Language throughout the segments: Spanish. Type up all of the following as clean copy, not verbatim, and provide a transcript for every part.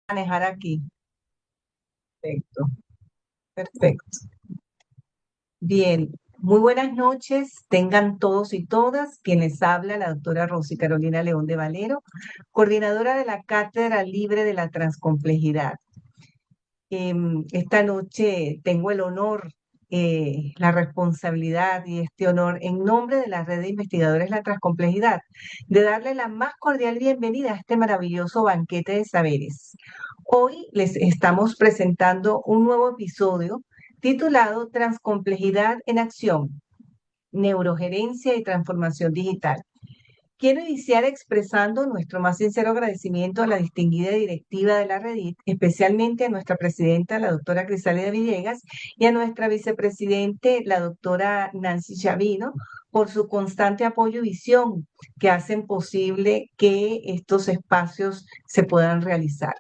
Manejar aquí. Perfecto, perfecto. Bien, muy buenas noches. Tengan todos y todas quienes habla la doctora Rosy Carolina León de Valero, coordinadora de la Cátedra Libre de la Transcomplejidad. Esta noche tengo el honor, la responsabilidad y este honor en nombre de la Red de Investigadores de la Transcomplejidad de darle la más cordial bienvenida a este maravilloso banquete de saberes. Hoy les estamos presentando un nuevo episodio titulado Transcomplejidad en Acción, Neurogerencia y Transformación Digital. Quiero iniciar expresando nuestro más sincero agradecimiento a la distinguida directiva de la Redit, especialmente a nuestra presidenta, la doctora Crisálida Villegas, y a nuestra vicepresidente, la doctora Nancy Chavino, por su constante apoyo y visión que hacen posible que estos espacios se puedan realizar.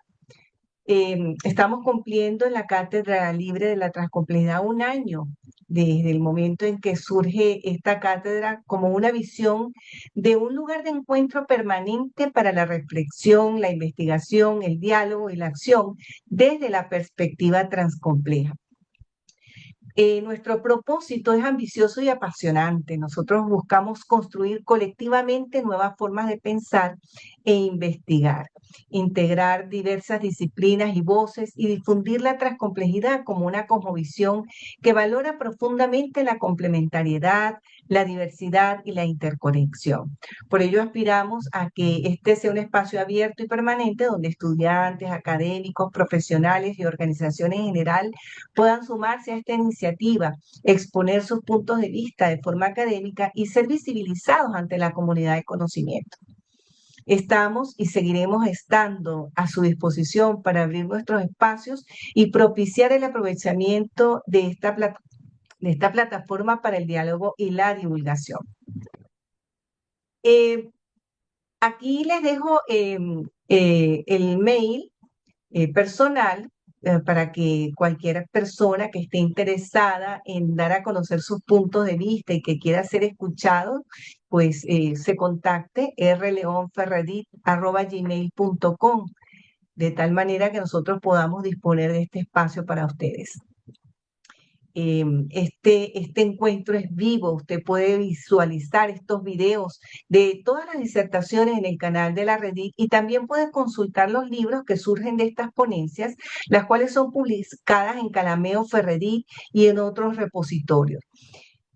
Estamos cumpliendo en la Cátedra Libre de la Transcomplejidad un año desde el momento en que surge esta cátedra como una visión de un lugar de encuentro permanente para la reflexión, la investigación, el diálogo y la acción desde la perspectiva transcompleja. Nuestro propósito es ambicioso y apasionante. Nosotros buscamos construir colectivamente nuevas formas de pensar e investigar, integrar diversas disciplinas y voces y difundir la transcomplejidad como una cosmovisión que valora profundamente la complementariedad, la diversidad y la interconexión. Por ello aspiramos a que este sea un espacio abierto y permanente donde estudiantes, académicos, profesionales y organizaciones en general puedan sumarse a esta iniciativa, exponer sus puntos de vista de forma académica y ser visibilizados ante la comunidad de conocimiento. Estamos y seguiremos estando a su disposición para abrir nuestros espacios y propiciar el aprovechamiento de esta plataforma para el diálogo y la divulgación. Eh, Aquí les dejo el mail personal para que cualquier persona que esté interesada en dar a conocer sus puntos de vista y que quiera ser escuchado, pues se contacte rleonferredit@gmail.com, de tal manera que nosotros podamos disponer de este espacio para ustedes. Este encuentro es vivo, usted puede visualizar estos videos de todas las disertaciones en el canal de la Redit y también puede consultar los libros que surgen de estas ponencias, las cuales son publicadas en Calameo Ferredit y en otros repositorios.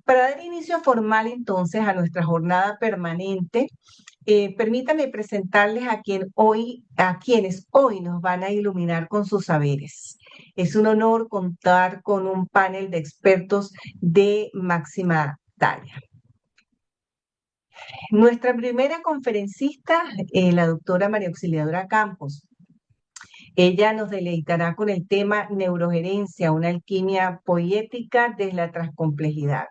Para dar inicio formal entonces a nuestra jornada permanente, permítame presentarles a quienes hoy nos van a iluminar con sus saberes. Es un honor contar con un panel de expertos de máxima talla. Nuestra primera conferencista, la doctora María Auxiliadora Campos. Ella nos deleitará con el tema neurogerencia, una alquimia poética desde la transcomplejidad.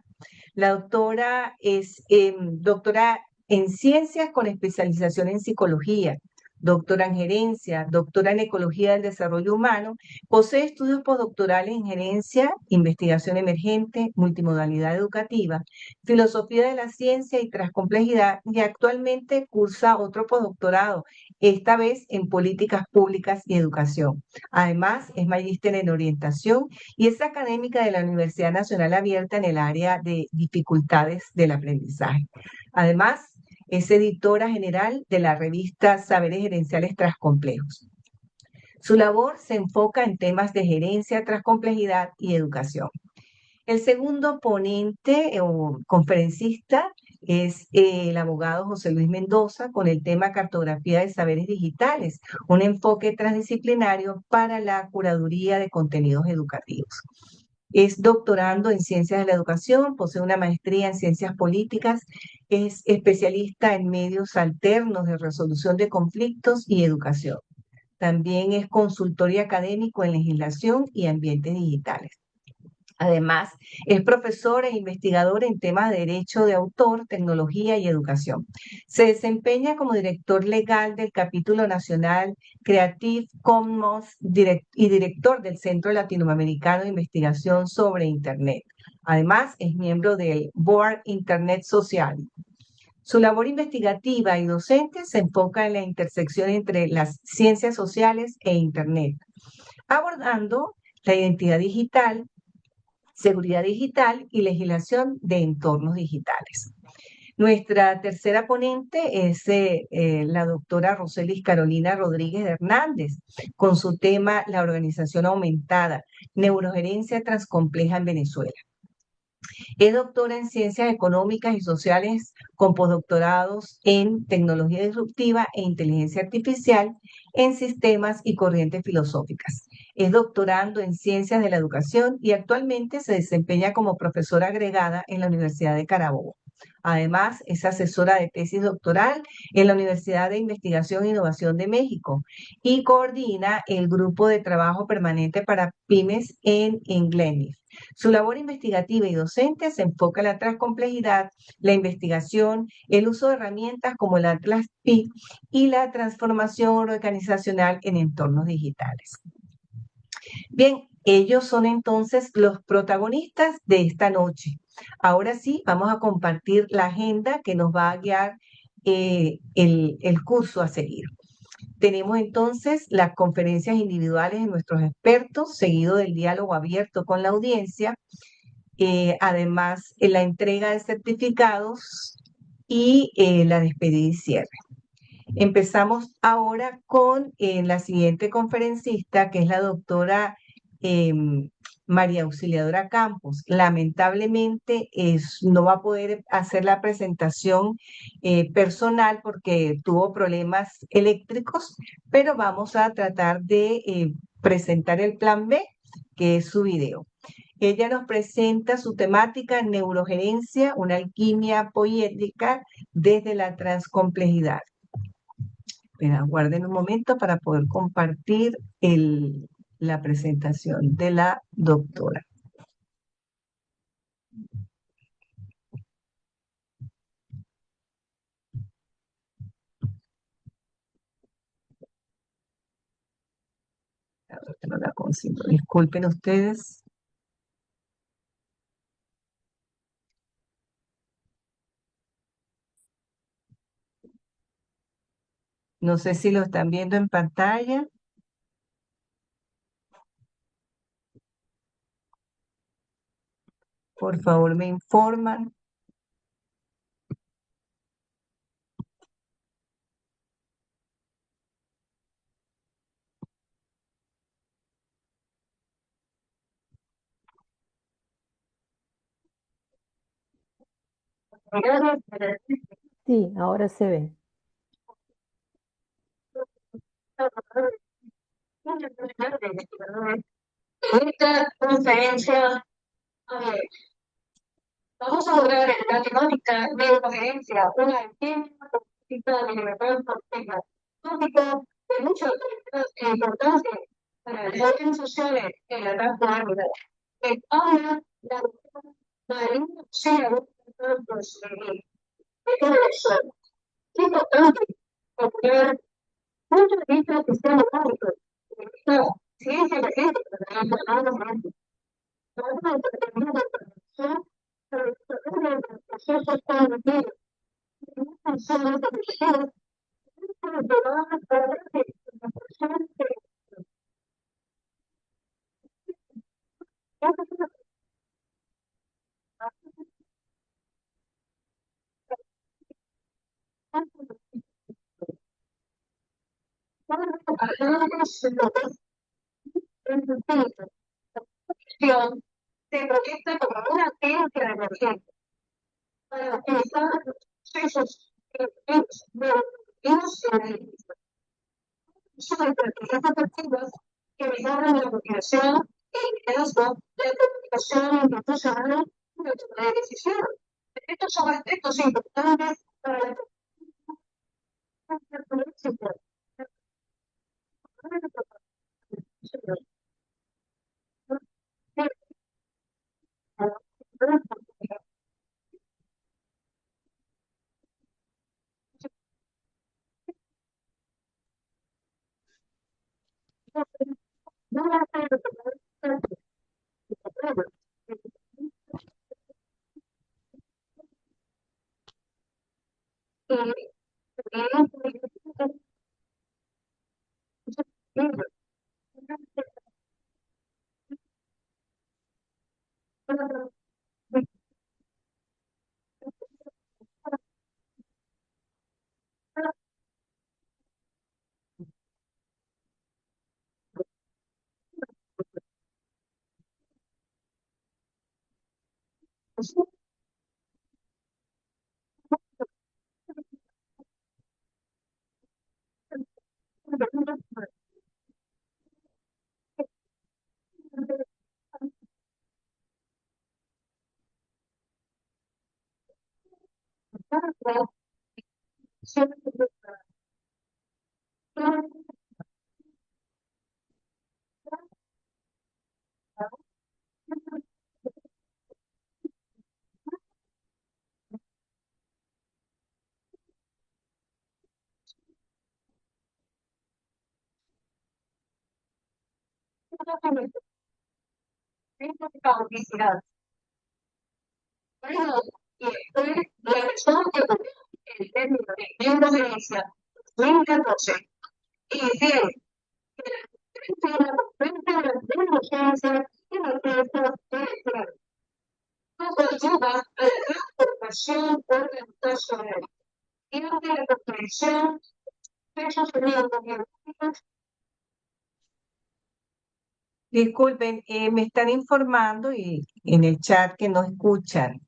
La doctora es doctora en ciencias con especialización en psicología, doctora en gerencia, doctora en ecología del desarrollo humano, posee estudios postdoctorales en gerencia, investigación emergente, multimodalidad educativa, filosofía de la ciencia y transcomplejidad, y actualmente cursa otro postdoctorado, esta vez en políticas públicas y educación. Además, es magíster en orientación y es académica de la Universidad Nacional Abierta en el área de dificultades del aprendizaje. Además, es editora general de la revista Saberes Gerenciales Transcomplejos. Su labor se enfoca en temas de gerencia, transcomplejidad y educación. El segundo ponente o conferencista es el abogado José Luis Mendoza con el tema Cartografía de Saberes Digitales, un enfoque transdisciplinario para la curaduría de contenidos educativos. Es doctorando en Ciencias de la Educación, posee una maestría en Ciencias Políticas, es especialista en medios alternos de resolución de conflictos y educación. También es consultor y académico en legislación y ambientes digitales. Además, es profesor e investigador en temas de derecho de autor, tecnología y educación. Se desempeña como director legal del capítulo nacional Creative Commons y director del Centro Latinoamericano de Investigación sobre Internet. Además, es miembro del Board Internet Social. Su labor investigativa y docente se enfoca en la intersección entre las ciencias sociales e Internet, abordando la identidad digital, seguridad digital y legislación de entornos digitales. Nuestra tercera ponente es la doctora Roselis Carolina Rodríguez Hernández, con su tema La organización aumentada, neurogerencia transcompleja en Venezuela. Es doctora en Ciencias Económicas y Sociales con postdoctorados en Tecnología Disruptiva e Inteligencia Artificial en Sistemas y Corrientes Filosóficas. Es doctorando en Ciencias de la Educación y actualmente se desempeña como profesora agregada en la Universidad de Carabobo. Además, es asesora de tesis doctoral en la Universidad de Investigación e Innovación de México y coordina el Grupo de Trabajo Permanente para Pymes en Glenleaf. Su labor investigativa y docente se enfoca en la transcomplejidad, la investigación, el uso de herramientas como el Atlas PI y la transformación organizacional en entornos digitales. Bien, ellos son entonces los protagonistas de esta noche. Ahora sí, vamos a compartir la agenda que nos va a guiar el curso a seguir. Tenemos entonces las conferencias individuales de nuestros expertos, seguido del diálogo abierto con la audiencia, además la entrega de certificados y la despedida y cierre. Empezamos ahora con la siguiente conferencista, que es la doctora María Auxiliadora Campos. Lamentablemente no va a poder hacer la presentación personal porque tuvo problemas eléctricos, pero vamos a tratar de presentar el plan B, que es su video. Ella nos presenta su temática neurogerencia, una alquimia poética desde la transcomplejidad. Espera, guarden un momento para poder compartir la presentación de la doctora. No la consigo. Disculpen ustedes. No sé si lo están viendo en pantalla. Por favor, me informan. Sí, ahora se ve. Esta conferencia, vamos a hablar de la temática de neurogerencia, una alquimia política de libertad política, tópico de mucha importancia para las relaciones sociales en la edad moderna. Habla la doctora María Auxiliadora Campos. Es importante obtener puntos de vista del sistema público, esta ciencia emergente, se proyecta como una ciencia emergente para utilizar procesos son estrategias efectivas que mejoran la motivación, el liderazgo, la comunicación institucional y la toma de decisión. Estos son aspectos importantes para la éxito. Bueno, y la persona que copió el término de neurociencia 2014 y decía que la cuenta de la neurociencia y la ciencia electoral nos ayuda a la transformación organizacional y a la comprensión de esos fenómenos biológicos. Disculpen, me están informando y en el chat que no escuchan.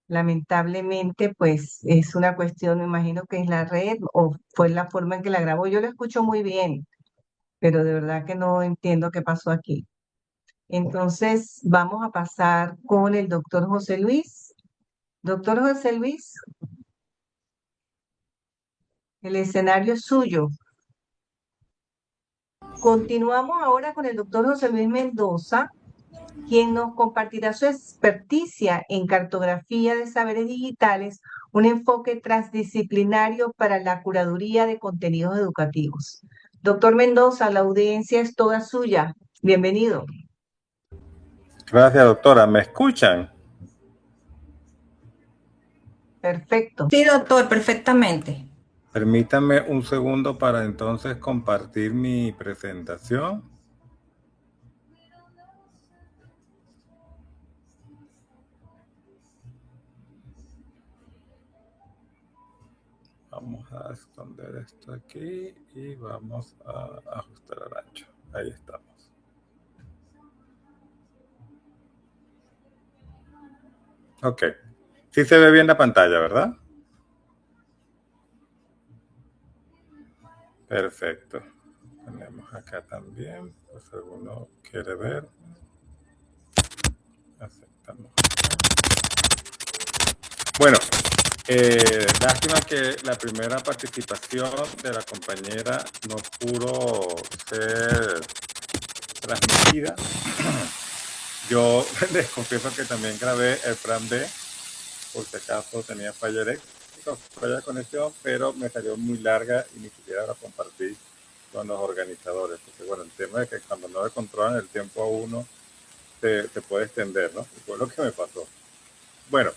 Lamentablemente, pues es una cuestión, me imagino que es la red o fue la forma en que la grabó. Yo lo escucho muy bien, pero de verdad que no entiendo qué pasó aquí. Entonces, vamos a pasar con el doctor José Luis. Doctor José Luis, el escenario es suyo. Continuamos ahora con el doctor José Luis Mendoza, quien nos compartirá su experticia en cartografía de saberes digitales, un enfoque transdisciplinario para la curaduría de contenidos educativos. Doctor Mendoza, la audiencia es toda suya. Bienvenido. Gracias, doctora. ¿Me escuchan? Perfecto. Sí, doctor, perfectamente. Permítame un segundo para entonces compartir mi presentación. Vamos a esconder esto aquí y vamos a ajustar el ancho. Ahí estamos. Ok. Sí se ve bien la pantalla, ¿verdad? Perfecto. Tenemos acá también, pues si alguno quiere ver. Aceptamos. Bueno, lástima que la primera participación de la compañera no pudo ser transmitida. Yo les confieso que también grabé el plan B, por si acaso tenía falla eléctrica, falla de conexión, pero me salió muy larga y ni siquiera la compartí con los organizadores, porque bueno, el tema es que cuando no le controlan el tiempo a uno, se puede extender, ¿no? Y fue lo que me pasó. Bueno,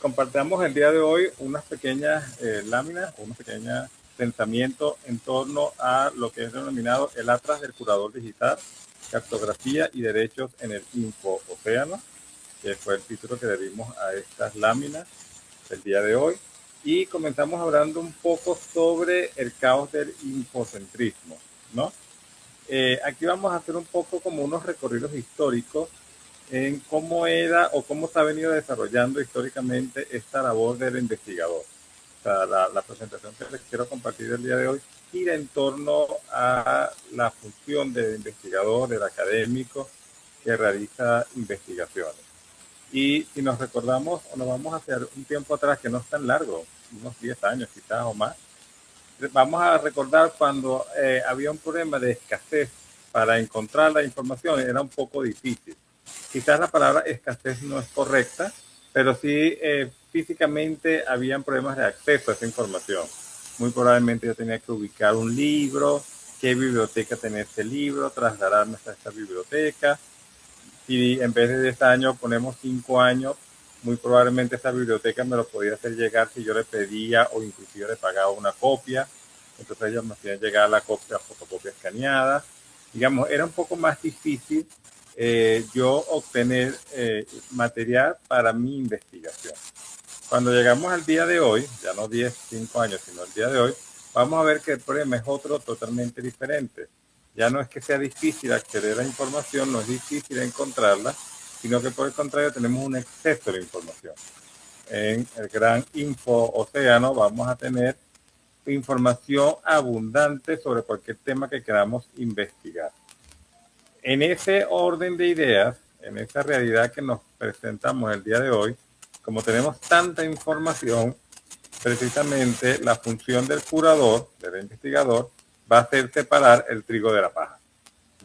compartamos el día de hoy unas pequeñas láminas, unos pequeños pensamientos en torno a lo que es denominado el Atlas del Curador Digital, Cartografía y Derechos en el Info-Océano, que fue el título que le dimos a estas láminas el día de hoy. Y comenzamos hablando un poco sobre el caos del infocentrismo, ¿no? Aquí vamos a hacer un poco como unos recorridos históricos en cómo era o cómo se ha venido desarrollando históricamente esta labor del investigador. O sea, la presentación que les quiero compartir el día de hoy gira en torno a la función del investigador, del académico que realiza investigaciones. Y si nos recordamos o nos vamos hacia un tiempo atrás que no es tan largo, unos 10 años quizás o más, vamos a recordar cuando había un problema de escasez para encontrar la información, era un poco difícil. Quizás la palabra escasez no es correcta, pero sí físicamente habían problemas de acceso a esa información. Muy probablemente yo tenía que ubicar un libro, qué biblioteca tenía este libro, trasladarme hasta esta biblioteca. Si en vez de 10 años ponemos 5 años, muy probablemente esa biblioteca me lo podía hacer llegar si yo le pedía o inclusive le pagaba una copia. Entonces ellos me hacían llegar la copia, fotocopia escaneada. Digamos, era un poco más difícil yo obtener material para mi investigación. Cuando llegamos al día de hoy, ya no 10, 5 años, sino el día de hoy, vamos a ver que el problema es otro totalmente diferente. Ya no es que sea difícil acceder a la información, no es difícil encontrarla, sino que por el contrario tenemos un exceso de información. En el gran info-océano vamos a tener información abundante sobre cualquier tema que queramos investigar. En ese orden de ideas, en esa realidad que nos presentamos el día de hoy, como tenemos tanta información, precisamente la función del curador, del investigador, va a ser separar el trigo de la paja.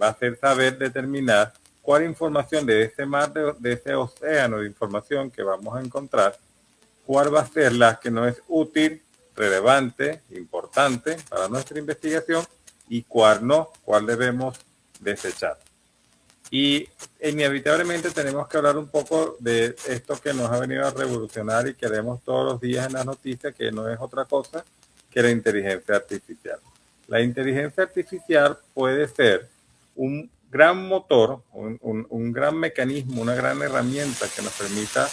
Va a ser saber determinar cuál información de ese mar, de ese océano de información que vamos a encontrar, cuál va a ser la que no es útil, relevante, importante para nuestra investigación y cuál no, cuál debemos desechar. Y inevitablemente tenemos que hablar un poco de esto que nos ha venido a revolucionar y que vemos todos los días en las noticias, que no es otra cosa que la inteligencia artificial. La inteligencia artificial puede ser un gran motor, un gran mecanismo, una gran herramienta que nos permita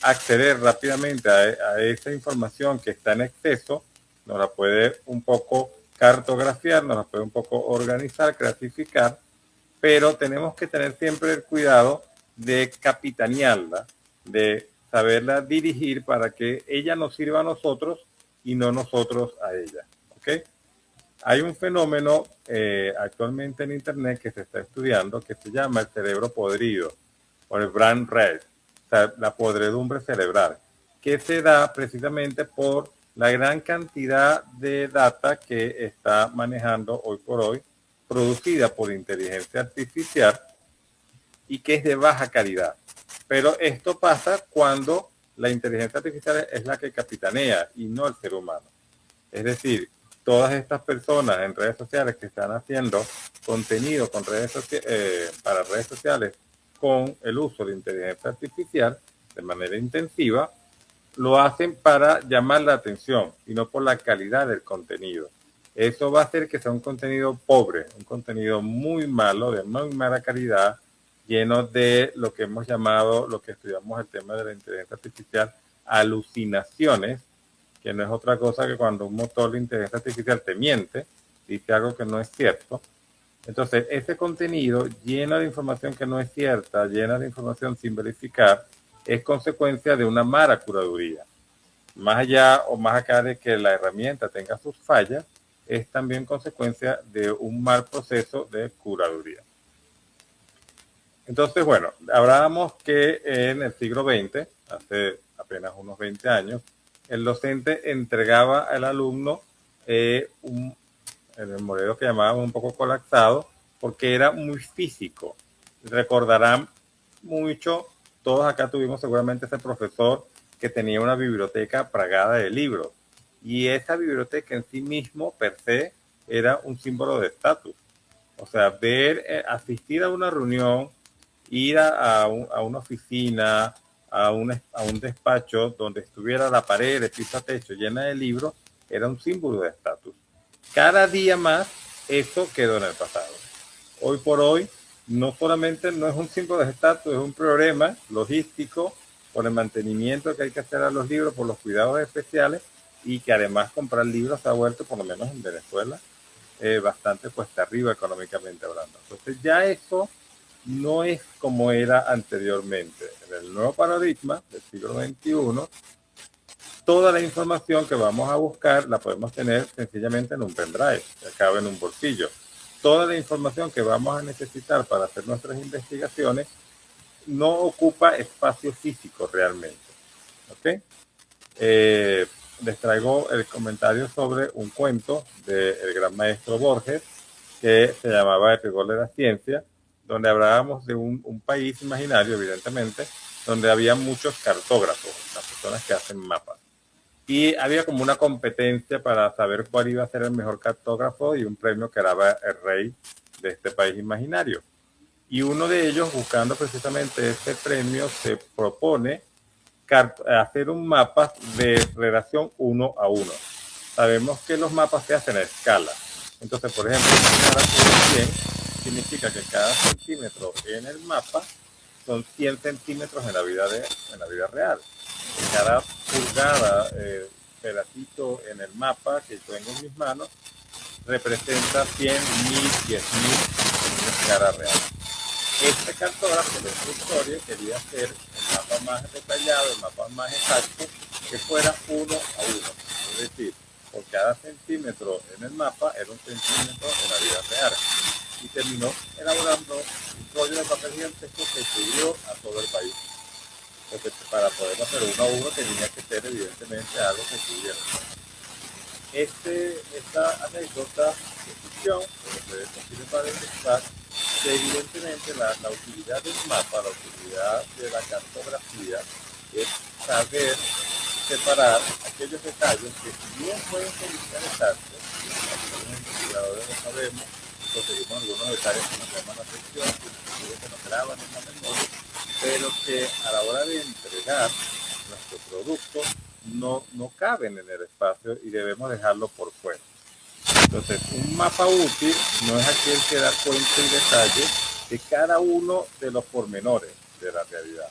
acceder rápidamente a esa información que está en exceso, nos la puede un poco cartografiar, nos la puede un poco organizar, clasificar, pero tenemos que tener siempre el cuidado de capitanearla, de saberla dirigir para que ella nos sirva a nosotros y no nosotros a ella. ¿Okay? Hay un fenómeno actualmente en Internet que se está estudiando que se llama el cerebro podrido o el brain rot, o sea, la podredumbre cerebral, que se da precisamente por la gran cantidad de data que está manejando hoy por hoy, producida por inteligencia artificial y que es de baja calidad. Pero esto pasa cuando la inteligencia artificial es la que capitanea y no el ser humano. Es decir, todas estas personas en redes sociales que están haciendo contenido con para redes sociales con el uso de inteligencia artificial de manera intensiva, lo hacen para llamar la atención y no por la calidad del contenido. Eso va a hacer que sea un contenido pobre, un contenido muy malo, de muy mala calidad, lleno de lo que hemos llamado, lo que estudiamos el tema de la inteligencia artificial, alucinaciones, que no es otra cosa que cuando un motor de inteligencia artificial te miente, dice algo que no es cierto. Entonces, ese contenido lleno de información que no es cierta, llena de información sin verificar, es consecuencia de una mala curaduría. Más allá o más acá de que la herramienta tenga sus fallas, es también consecuencia de un mal proceso de curaduría. Entonces, bueno, hablábamos que en el siglo XX, hace apenas unos 20 años, el docente entregaba al alumno en el modelo que llamábamos un poco colapsado, porque era muy físico. Recordarán mucho, todos acá tuvimos seguramente ese profesor que tenía una biblioteca plagada de libros. Y esa biblioteca en sí mismo, per se, era un símbolo de estatus. O sea, asistir a una reunión, ir a una oficina, a un despacho donde estuviera la pared, el piso a techo llena de libros, era un símbolo de estatus. Cada día más, eso quedó en el pasado. Hoy por hoy, no solamente no es un símbolo de estatus, es un problema logístico por el mantenimiento que hay que hacer a los libros, por los cuidados especiales, y que además comprar libros se ha vuelto, por lo menos en Venezuela, bastante cuesta arriba económicamente hablando. Entonces ya eso no es como era anteriormente. En el nuevo paradigma del siglo XXI, toda la información que vamos a buscar la podemos tener sencillamente en un pendrive, que cabe en un bolsillo. Toda la información que vamos a necesitar para hacer nuestras investigaciones no ocupa espacio físico realmente. ¿Ok? Les traigo el comentario sobre un cuento del gran maestro Borges que se llamaba El rigor de la ciencia, donde hablábamos de un país imaginario, evidentemente, donde había muchos cartógrafos, las personas que hacen mapas. Y había como una competencia para saber cuál iba a ser el mejor cartógrafo y un premio que daba el rey de este país imaginario. Y uno de ellos, buscando precisamente este premio, se propone hacer un mapa de relación 1 a 1. Sabemos que los mapas se hacen a escala. Entonces, por ejemplo, cada 100 significa que cada centímetro en el mapa son 100 centímetros en la vida real. Cada pulgada, pedacito en el mapa que tengo en mis manos, representa 100, 1000, 10.000 en escala real. Este cartógrafo de esta historia quería hacer el mapa más detallado, el mapa más exacto, que fuera 1 a 1. Es decir, por cada centímetro en el mapa era un centímetro en la vida real. Y terminó elaborando un rollo de papel gigantesco que cubrió a todo el país. Porque para poder hacer 1 a 1 tenía que ser evidentemente algo que cubriera. Esta anécdota de ficción, pero se sirve para demostrar que evidentemente la utilidad del mapa, la utilidad de la cartografía es saber separar aquellos detalles que si bien pueden ser interesantes, los investigadores lo sabemos, conseguimos algunos detalles que nos llaman la atención, que nos graban en la memoria, pero que a la hora de entregar nuestro producto no caben en el espacio y debemos dejarlo por fuera. Entonces, un mapa útil no es aquel que da cuenta y detalle de cada uno de los pormenores de la realidad.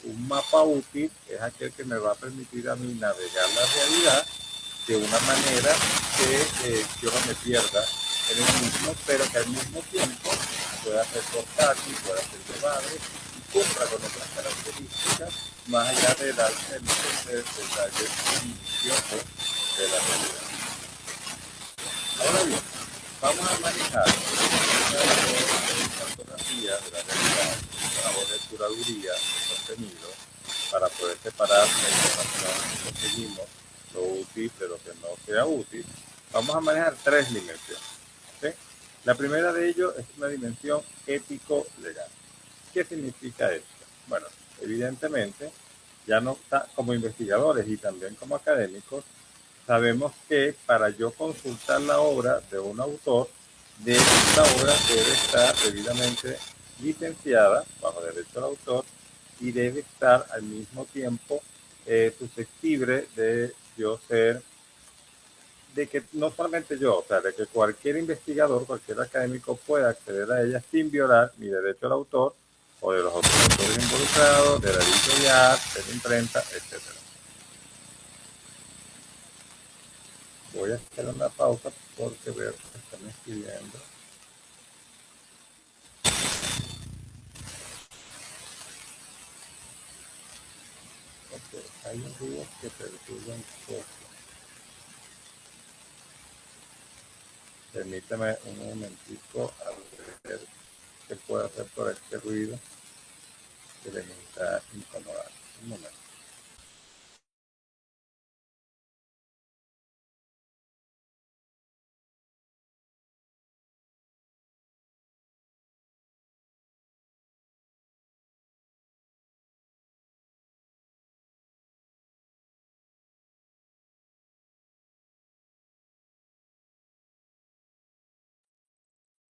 Un mapa útil es aquel que me va a permitir a mí navegar la realidad de una manera que yo no me pierda en el mismo, pero que al mismo tiempo pueda ser portátil, pueda ser llevable y cumpla con otras características más allá del detalle minucioso de la realidad. Ahora bien, vamos a manejar una fotografía de la realidad, una labor de curaduría de contenido para poder separar la información que conseguimos, lo útil de lo que no sea útil. Vamos a manejar 3 dimensiones. ¿Sí? La primera de ellos es una dimensión ético-legal. ¿Qué significa esto? Bueno, evidentemente, ya no está, como investigadores y también como académicos, sabemos que para yo consultar la obra de un autor, esta obra debe estar debidamente licenciada bajo derecho al autor y debe estar al mismo tiempo susceptible de yo ser, de que no solamente yo, o sea, de que cualquier investigador, cualquier académico pueda acceder a ella sin violar mi derecho al autor o de los otros autores involucrados, de la editorial, de la imprenta, etcétera. Voy a hacer una pausa porque veo que están escribiendo. Okay. Hay un ruido que perturba un poco. Permítame un momentico a ver qué puedo hacer por este ruido que les está incomodando. Un momento.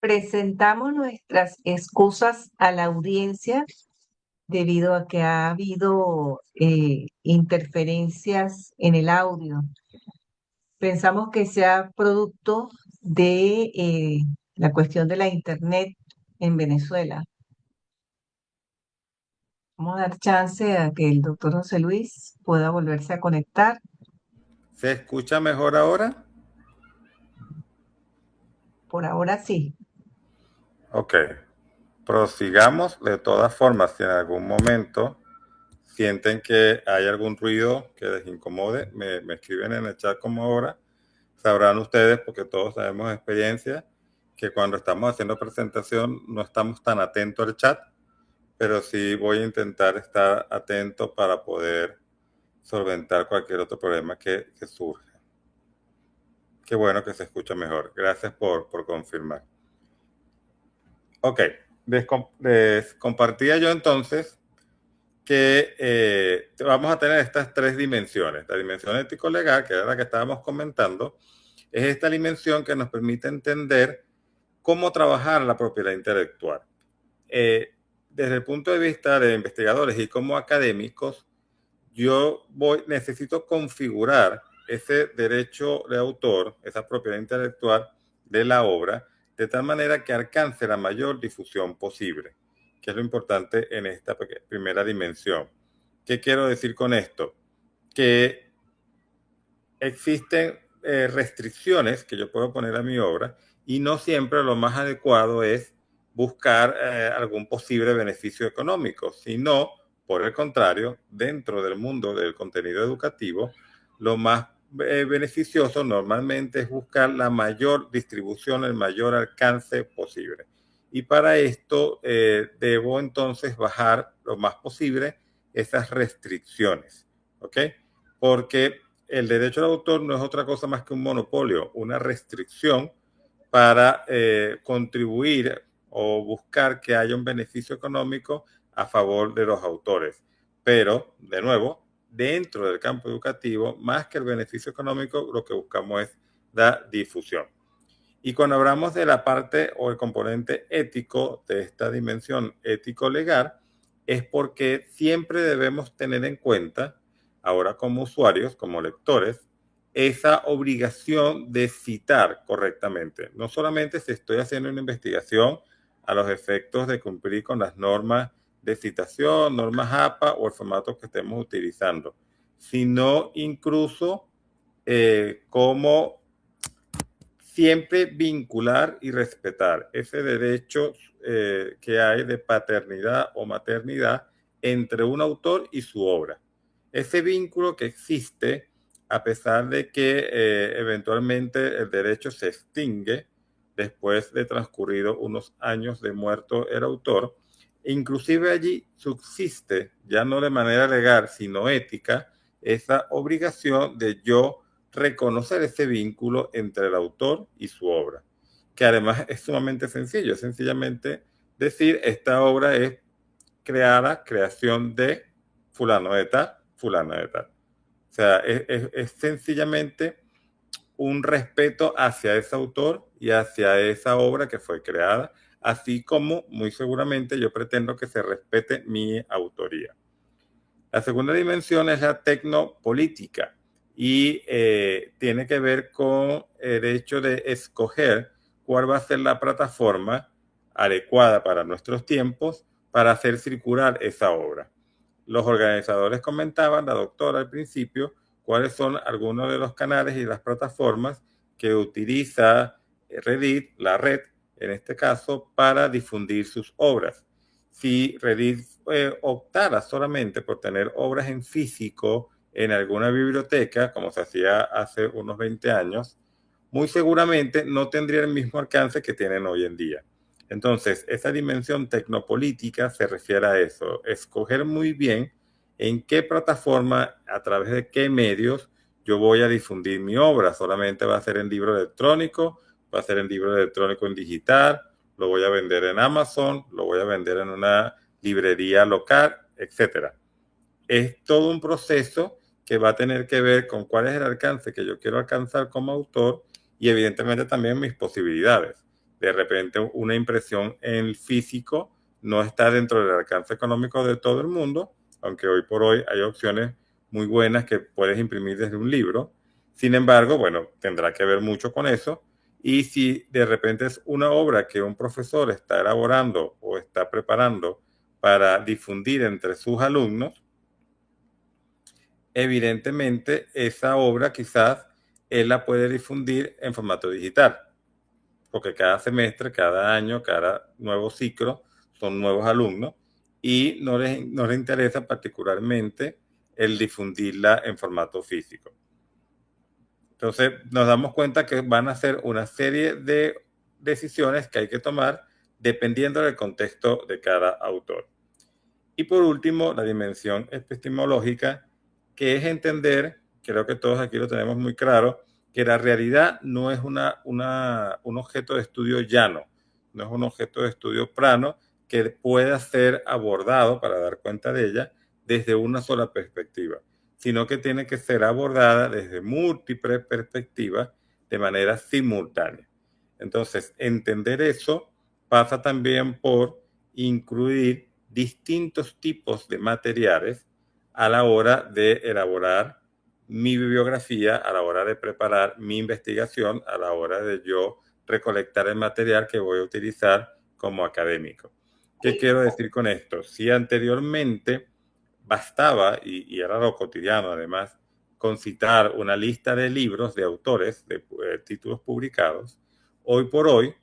Presentamos nuestras excusas a la audiencia debido a que ha habido interferencias en el audio. Pensamos que sea producto de la cuestión de la internet en Venezuela. Vamos a dar chance a que el doctor José Luis pueda volverse a conectar. ¿Se escucha mejor ahora? Por ahora sí. Ok. Prosigamos. De todas formas, si en algún momento sienten que hay algún ruido que les incomode, me escriben en el chat como ahora. Sabrán ustedes, porque todos sabemos de experiencia, que cuando estamos haciendo presentación no estamos tan atentos al chat, pero sí voy a intentar estar atento para poder solventar cualquier otro problema que surja. Qué bueno que se escucha mejor. Gracias por confirmar. Ok, les compartía yo entonces que vamos a tener estas 3 dimensiones. La dimensión ético-legal, que era la que estábamos comentando, es esta dimensión que nos permite entender cómo trabajar la propiedad intelectual. Desde el punto de vista de investigadores y como académicos, yo necesito configurar ese derecho de autor, esa propiedad intelectual de la obra, de tal manera que alcance la mayor difusión posible, que es lo importante en esta primera dimensión. ¿Qué quiero decir con esto? Que existen restricciones que yo puedo poner a mi obra y no siempre lo más adecuado es buscar algún posible beneficio económico, sino, por el contrario, dentro del mundo del contenido educativo, lo más beneficioso normalmente es buscar la mayor distribución, el mayor alcance posible. Y para esto debo entonces bajar lo más posible esas restricciones, ¿ok? Porque el derecho al autor no es otra cosa más que un monopolio, una restricción para contribuir o buscar que haya un beneficio económico a favor de los autores. Pero, de nuevo, dentro del campo educativo, más que el beneficio económico, lo que buscamos es la difusión. Y cuando hablamos de la parte o el componente ético de esta dimensión ético-legal, es porque siempre debemos tener en cuenta, ahora como usuarios, como lectores, esa obligación de citar correctamente. No solamente si estoy haciendo una investigación a los efectos de cumplir con las normas de citación, normas APA o el formato que estemos utilizando, sino incluso como siempre vincular y respetar ese derecho que hay de paternidad o maternidad entre un autor y su obra. Ese vínculo que existe a pesar de que eventualmente el derecho se extingue después de transcurrido unos años de muerto el autor, inclusive allí subsiste, ya no de manera legal, sino ética, esa obligación de yo reconocer ese vínculo entre el autor y su obra, que además es sumamente sencillo, es sencillamente decir, esta obra es creación de fulano de tal, fulano de tal. O sea, es sencillamente un respeto hacia ese autor y hacia esa obra que fue creada, así como muy seguramente yo pretendo que se respete mi autoría. La segunda dimensión es la tecnopolítica y tiene que ver con el hecho de escoger cuál va a ser la plataforma adecuada para nuestros tiempos para hacer circular esa obra. Los organizadores comentaban, la doctora al principio, cuáles son algunos de los canales y las plataformas que utiliza Reddit, la red, en este caso, para difundir sus obras. Si Reddit optara solamente por tener obras en físico en alguna biblioteca, como se hacía hace unos 20 años, muy seguramente no tendría el mismo alcance que tienen hoy en día. Entonces, esa dimensión tecnopolítica se refiere a eso, escoger muy bien en qué plataforma, a través de qué medios yo voy a difundir mi obra. Solamente va a ser en libro electrónico, va a ser en libro electrónico en digital, lo voy a vender en Amazon, lo voy a vender en una librería local, etc. Es todo un proceso que va a tener que ver con cuál es el alcance que yo quiero alcanzar como autor y evidentemente también mis posibilidades. De repente una impresión en físico no está dentro del alcance económico de todo el mundo, aunque hoy por hoy hay opciones muy buenas que puedes imprimir desde un libro. Sin embargo, bueno, tendrá que ver mucho con eso. Y si de repente es una obra que un profesor está elaborando o está preparando para difundir entre sus alumnos, evidentemente esa obra quizás él la puede difundir en formato digital, porque cada semestre, cada año, cada nuevo ciclo son nuevos alumnos y no les interesa particularmente el difundirla en formato físico. Entonces nos damos cuenta que van a ser una serie de decisiones que hay que tomar dependiendo del contexto de cada autor. Y por último, la dimensión epistemológica, que es entender, creo que todos aquí lo tenemos muy claro, que la realidad no es un objeto de estudio llano, no es un objeto de estudio plano que pueda ser abordado para dar cuenta de ella desde una sola perspectiva, sino que tiene que ser abordada desde múltiples perspectivas de manera simultánea. Entonces, entender eso pasa también por incluir distintos tipos de materiales a la hora de elaborar mi bibliografía, a la hora de preparar mi investigación, a la hora de yo recolectar el material que voy a utilizar como académico. ¿Qué quiero decir con esto? Si anteriormente bastaba, y era lo cotidiano además, con citar una lista de libros, de autores, de títulos publicados, hoy por hoy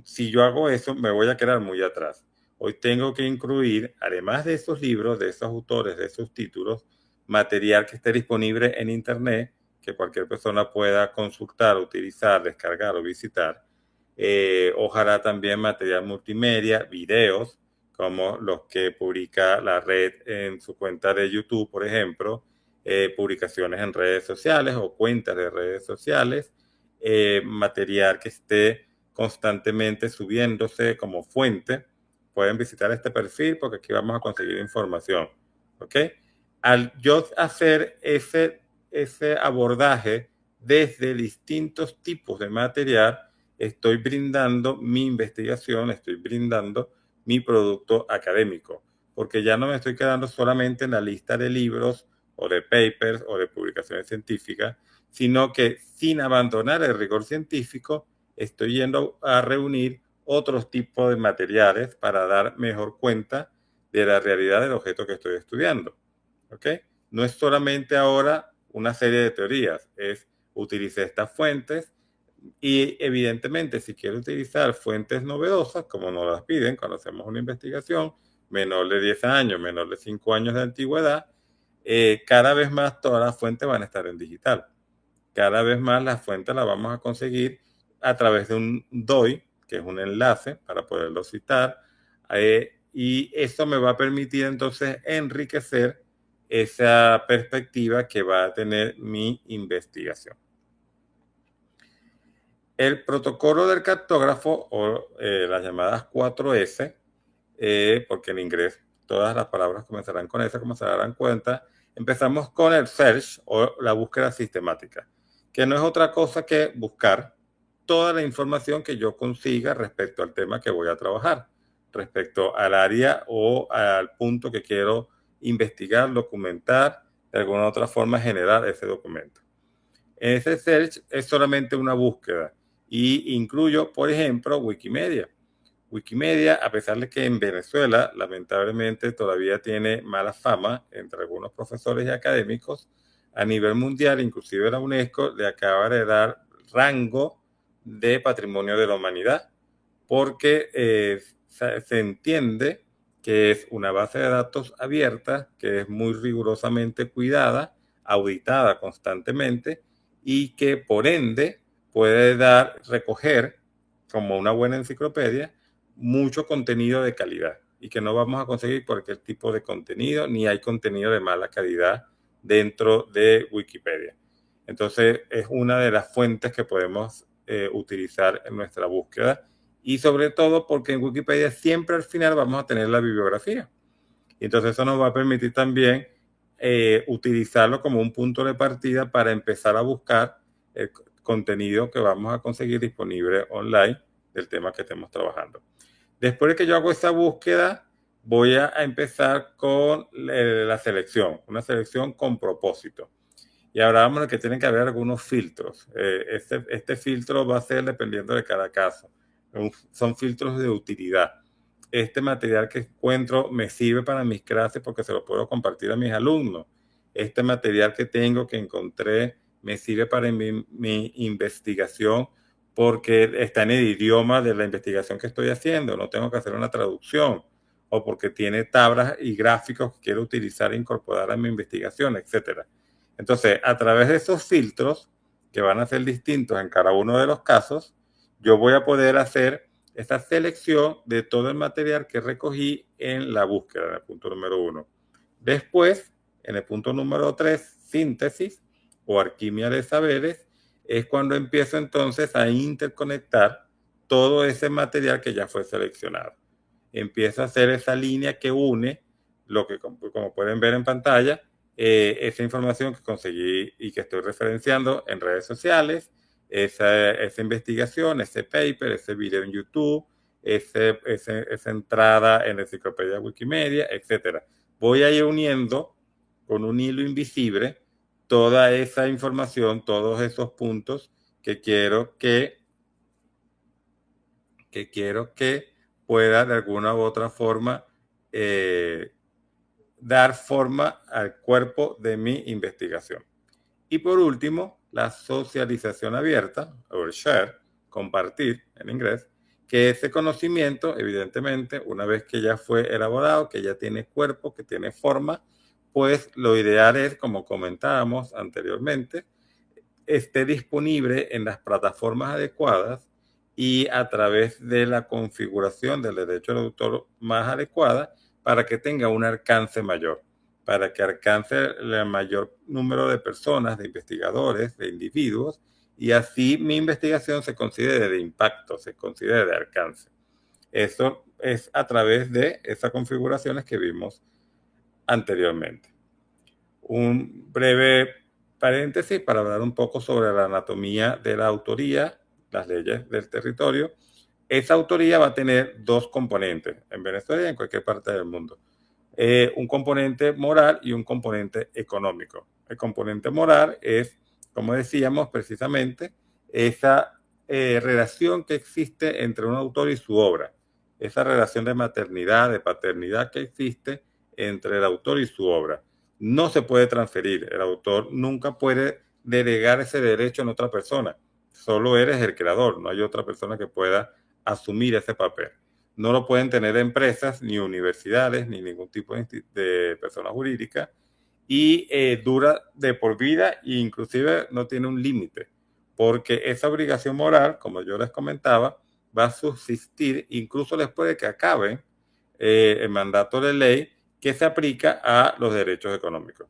Si yo hago eso, me voy a quedar muy atrás. Hoy tengo que incluir, además de esos libros, de esos autores, de esos títulos, material que esté disponible en Internet, que cualquier persona pueda consultar, utilizar, descargar o visitar. Ojalá también material multimedia, videos, como los que publica la red en su cuenta de YouTube, por ejemplo, publicaciones en redes sociales o cuentas de redes sociales, material que esté constantemente subiéndose como fuente. Pueden visitar este perfil porque aquí vamos a conseguir información, ¿ok? Al yo hacer ese abordaje desde distintos tipos de material, estoy brindando mi investigación, estoy brindando mi producto académico, porque ya no me estoy quedando solamente en la lista de libros o de papers o de publicaciones científicas, sino que sin abandonar el rigor científico, estoy yendo a reunir otros tipos de materiales para dar mejor cuenta de la realidad del objeto que estoy estudiando. ¿Ok? No es solamente ahora una serie de teorías, es utilicé estas fuentes y evidentemente si quiero utilizar fuentes novedosas, como nos las piden cuando hacemos una investigación, menor de 10 años, menor de 5 años de antigüedad, cada vez más todas las fuentes van a estar en digital. Cada vez más las fuentes las vamos a conseguir a través de un DOI, que es un enlace para poderlo citar, y eso me va a permitir entonces enriquecer esa perspectiva que va a tener mi investigación. El protocolo del cartógrafo, o las llamadas 4S, porque en inglés todas las palabras comenzarán con S, como se darán cuenta. Empezamos con el search, o la búsqueda sistemática, que no es otra cosa que buscar toda la información que yo consiga respecto al tema que voy a trabajar, respecto al área o al punto que quiero investigar, documentar, de alguna u otra forma generar ese documento. Ese search es solamente una búsqueda y incluyo, por ejemplo, Wikimedia. Wikimedia, a pesar de que en Venezuela lamentablemente todavía tiene mala fama entre algunos profesores y académicos, a nivel mundial, inclusive la UNESCO le acaba de dar rango de patrimonio de la humanidad, porque se entiende que es una base de datos abierta, que es muy rigurosamente cuidada, auditada constantemente y que por ende puede recoger como una buena enciclopedia mucho contenido de calidad y que no vamos a conseguir cualquier tipo de contenido, ni hay contenido de mala calidad dentro de Wikipedia. Entonces es una de las fuentes que podemos utilizar en nuestra búsqueda y sobre todo porque en Wikipedia siempre al final vamos a tener la bibliografía. Y entonces eso nos va a permitir también utilizarlo como un punto de partida para empezar a buscar el contenido que vamos a conseguir disponible online del tema que estemos trabajando. Después de que yo hago esa búsqueda, voy a empezar con la selección, una selección con propósito. Y ahora vamos a que tienen que haber algunos filtros. Este filtro va a ser dependiendo de cada caso. Son filtros de utilidad. Este material que encuentro me sirve para mis clases porque se lo puedo compartir a mis alumnos. Este material que tengo, que encontré, me sirve para mi investigación porque está en el idioma de la investigación que estoy haciendo. No tengo que hacer una traducción. O porque tiene tablas y gráficos que quiero utilizar e incorporar a mi investigación, etcétera. Entonces, a través de esos filtros, que van a ser distintos en cada uno de los casos, yo voy a poder hacer esta selección de todo el material que recogí en la búsqueda, en el punto número 1. Después, en el punto número 3, síntesis o alquimia de saberes, es cuando empiezo entonces a interconectar todo ese material que ya fue seleccionado. Empiezo a hacer esa línea que une lo que, como pueden ver en pantalla, esa información que conseguí y que estoy referenciando en redes sociales, esa investigación, ese paper, ese video en YouTube, esa entrada en la enciclopedia Wikimedia, etc. Voy a ir uniendo con un hilo invisible toda esa información, todos esos puntos que quiero que pueda de alguna u otra forma dar forma al cuerpo de mi investigación. Y por último, la socialización abierta, o share, compartir en inglés, que ese conocimiento, evidentemente, una vez que ya fue elaborado, que ya tiene cuerpo, que tiene forma, pues lo ideal es, como comentábamos anteriormente, esté disponible en las plataformas adecuadas y a través de la configuración del derecho de autor más adecuada para que tenga un alcance mayor, para que alcance el mayor número de personas, de investigadores, de individuos, y así mi investigación se considere de impacto, se considere de alcance. Eso es a través de esas configuraciones que vimos anteriormente. Un breve paréntesis para hablar un poco sobre la anatomía de la autoría, las leyes del territorio. Esa autoría va a tener dos componentes en Venezuela y en cualquier parte del mundo. Un componente moral y un componente económico. El componente moral es, como decíamos precisamente, esa relación que existe entre un autor y su obra, esa relación de maternidad, de paternidad que existe entre el autor y su obra. No se puede transferir, el autor nunca puede delegar ese derecho en otra persona, solo eres el creador, no hay otra persona que pueda asumir ese papel. No lo pueden tener empresas, ni universidades, ni ningún tipo de persona jurídica, y dura de por vida e inclusive no tiene un límite, porque esa obligación moral, como yo les comentaba, va a subsistir incluso después de que acabe el mandato de ley que se aplica a los derechos económicos.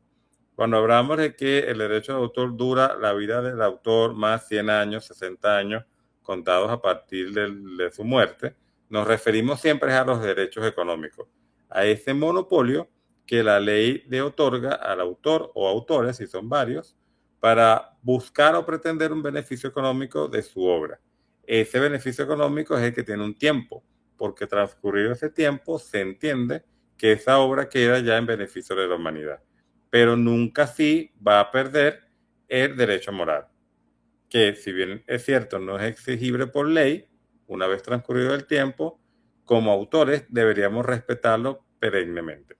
Cuando hablamos de que el derecho de autor dura la vida del autor más 100 años, 60 años, contados a partir de su muerte, nos referimos siempre a los derechos económicos, a ese monopolio que la ley le otorga al autor o autores, si son varios, para buscar o pretender un beneficio económico de su obra. Ese beneficio económico es el que tiene un tiempo, porque transcurrido ese tiempo se entiende que esa obra queda ya en beneficio de la humanidad. Pero nunca sí va a perder el derecho moral, que si bien es cierto no es exigible por ley, una vez transcurrido el tiempo, como autores deberíamos respetarlo perennemente.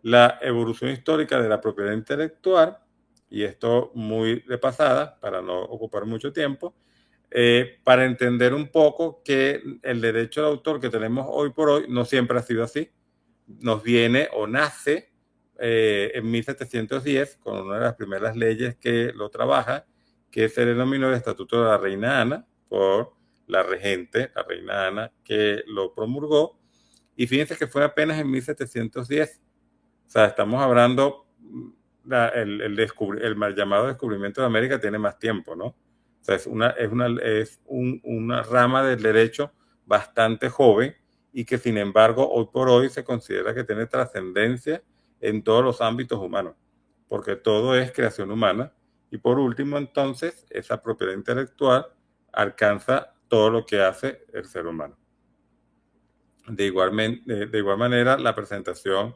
La evolución histórica de la propiedad intelectual, y esto muy de pasada para no ocupar mucho tiempo, para entender un poco que el derecho de autor que tenemos hoy por hoy no siempre ha sido así, nos viene o nace en 1710 con una de las primeras leyes que lo trabaja, que se denominó el Estatuto de la Reina Ana, por la regente, la Reina Ana, que lo promulgó. Y fíjense que fue apenas en 1710. O sea, estamos hablando, el mal llamado descubrimiento de América tiene más tiempo, ¿no? O sea, es una rama del derecho bastante joven y que sin embargo hoy por hoy se considera que tiene trascendencia en todos los ámbitos humanos, porque todo es creación humana. Y por último, entonces, esa propiedad intelectual alcanza todo lo que hace el ser humano. De igual manera, la presentación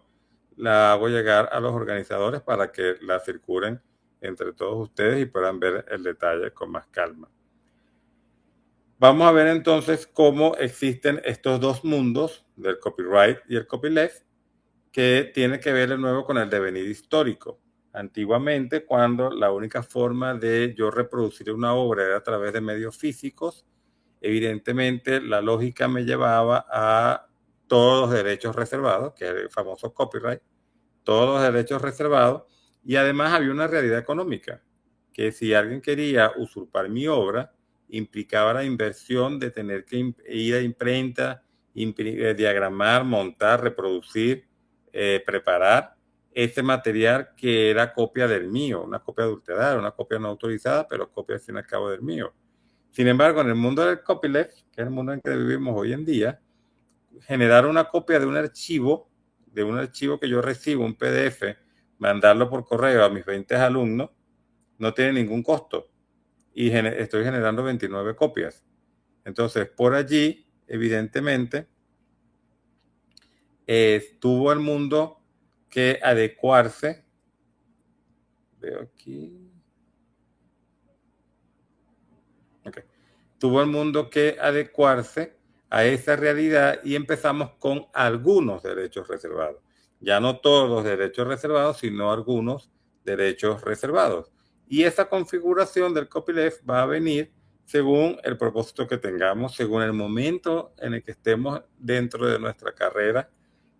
la hago llegar a los organizadores para que la circulen entre todos ustedes y puedan ver el detalle con más calma. Vamos a ver entonces cómo existen estos dos mundos del copyright y el copyleft, que tiene que ver de nuevo con el devenir histórico. Antiguamente, cuando la única forma de yo reproducir una obra era a través de medios físicos, evidentemente la lógica me llevaba a todos los derechos reservados, que es el famoso copyright, todos los derechos reservados, y además había una realidad económica, que si alguien quería usurpar mi obra, implicaba la inversión de tener que ir a imprenta, diagramar, montar, reproducir, preparar ese material que era copia del mío, una copia adulterada, una copia no autorizada, pero copia al fin y al cabo del mío. Sin embargo, en el mundo del copyleft, que es el mundo en que vivimos hoy en día, generar una copia de un archivo que yo recibo, un PDF, mandarlo por correo a mis 20 alumnos, no tiene ningún costo. Y estoy generando 29 copias. Entonces, por allí, evidentemente, tuvo el mundo que adecuarse. Veo aquí. Okay. Tuvo el mundo que adecuarse a esa realidad y empezamos con algunos derechos reservados. Ya no todos los derechos reservados, sino algunos derechos reservados. Y esa configuración del copyleft va a venir según el propósito que tengamos, según el momento en el que estemos dentro de nuestra carrera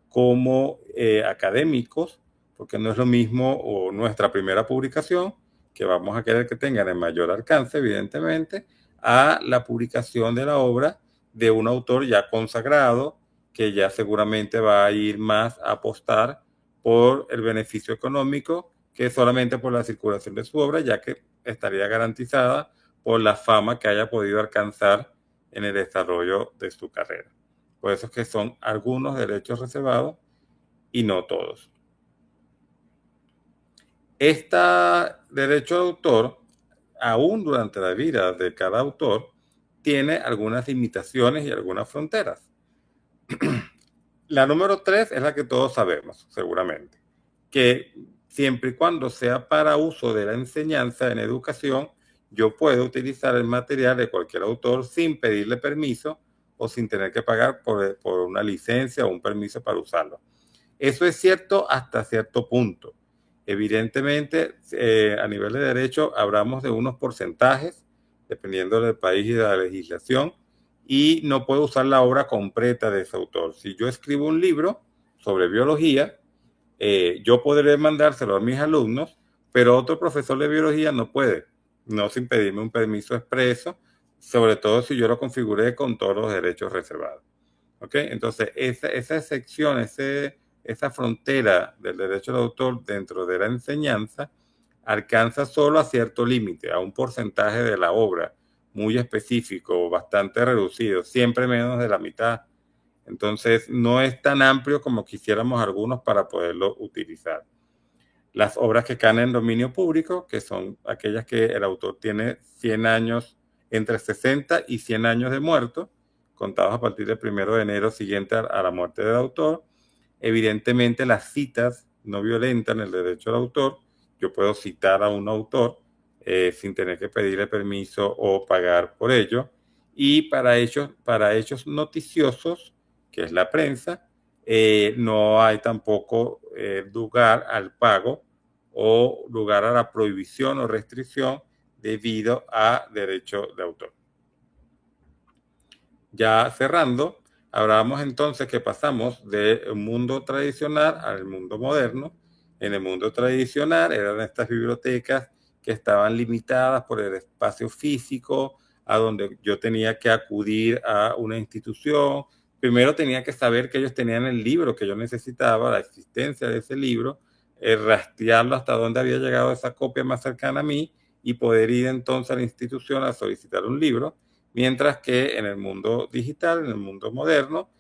como académicos, porque no es lo mismo o nuestra primera publicación, que vamos a querer que tengan el mayor alcance, evidentemente, a la publicación de la obra de un autor ya consagrado, que ya seguramente va a ir más a apostar por el beneficio económico que solamente por la circulación de su obra, ya que estaría garantizada por la fama que haya podido alcanzar en el desarrollo de su carrera. Por eso es que son algunos derechos reservados y no todos. Este derecho de autor, aún durante la vida de cada autor, tiene algunas limitaciones y algunas fronteras. La número 3 es la que todos sabemos, seguramente, que siempre y cuando sea para uso de la enseñanza en educación, yo puedo utilizar el material de cualquier autor sin pedirle permiso o sin tener que pagar por una licencia o un permiso para usarlo. Eso es cierto hasta cierto punto. Evidentemente, a nivel de derecho, hablamos de unos porcentajes, dependiendo del país y de la legislación, y no puedo usar la obra completa de ese autor. Si yo escribo un libro sobre biología, yo podré mandárselo a mis alumnos, pero otro profesor de biología no puede, no sin pedirme un permiso expreso, sobre todo si yo lo configuré con todos los derechos reservados. ¿Ok? Entonces, esa sección, esa frontera del derecho de autor dentro de la enseñanza alcanza solo a cierto límite, a un porcentaje de la obra muy específico, bastante reducido, siempre menos de la mitad. Entonces, no es tan amplio como quisiéramos algunos para poderlo utilizar. Las obras que caen en dominio público, que son aquellas que el autor tiene 100 años, entre 60 y 100 años de muerto, contados a partir del 1 de enero siguiente a la muerte del autor. Evidentemente, las citas no violentan el derecho del autor. Yo puedo citar a un autor sin tener que pedirle permiso o pagar por ello. Y para hechos noticiosos, que es la prensa, no hay tampoco lugar al pago o lugar a la prohibición o restricción debido a derecho de autor. Ya cerrando, hablamos entonces que pasamos del mundo tradicional al mundo moderno. En el mundo tradicional eran estas bibliotecas que estaban limitadas por el espacio físico, a donde yo tenía que acudir a una institución. Primero tenía que saber que ellos tenían el libro que yo necesitaba, la existencia de ese libro, rastrearlo hasta dónde había llegado esa copia más cercana a mí y poder ir entonces a la institución a solicitar un libro. Mientras que en el mundo digital, en el mundo moderno,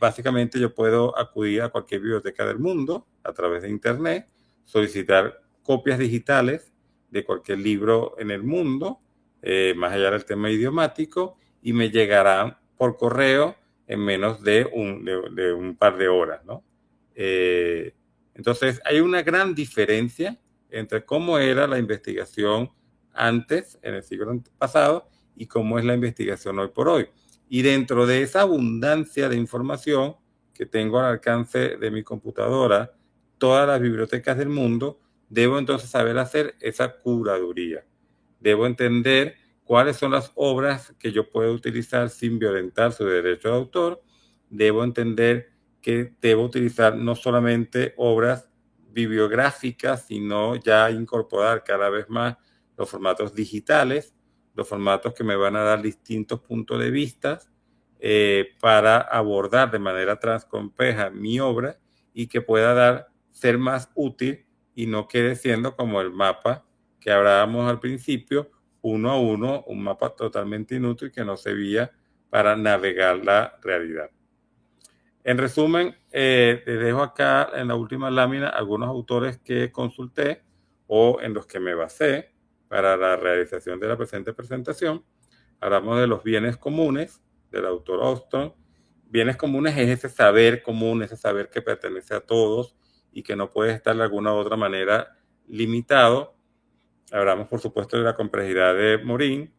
básicamente yo puedo acudir a cualquier biblioteca del mundo a través de Internet, solicitar copias digitales de cualquier libro en el mundo, más allá del tema idiomático, y me llegarán por correo en menos de un par de horas, ¿no? Entonces, hay una gran diferencia entre cómo era la investigación antes, en el siglo pasado, y cómo es la investigación hoy por hoy. Y dentro de esa abundancia de información que tengo al alcance de mi computadora, todas las bibliotecas del mundo, debo entonces saber hacer esa curaduría. Debo entender cuáles son las obras que yo puedo utilizar sin violentar su derecho de autor. Debo entender que debo utilizar no solamente obras bibliográficas, sino ya incorporar cada vez más los formatos digitales, los formatos que me van a dar distintos puntos de vista para abordar de manera transcompleja mi obra y que pueda ser más útil y no quede siendo como el mapa que hablábamos al principio, uno a uno, un mapa totalmente inútil que no servía para navegar la realidad. En resumen, les dejo acá en la última lámina algunos autores que consulté o en los que me basé para la realización de la presente presentación. Hablamos de los bienes comunes del autor Austin. Bienes comunes es ese saber común, ese saber que pertenece a todos y que no puede estar de alguna u otra manera limitado. Hablamos, por supuesto, de la complejidad de Morin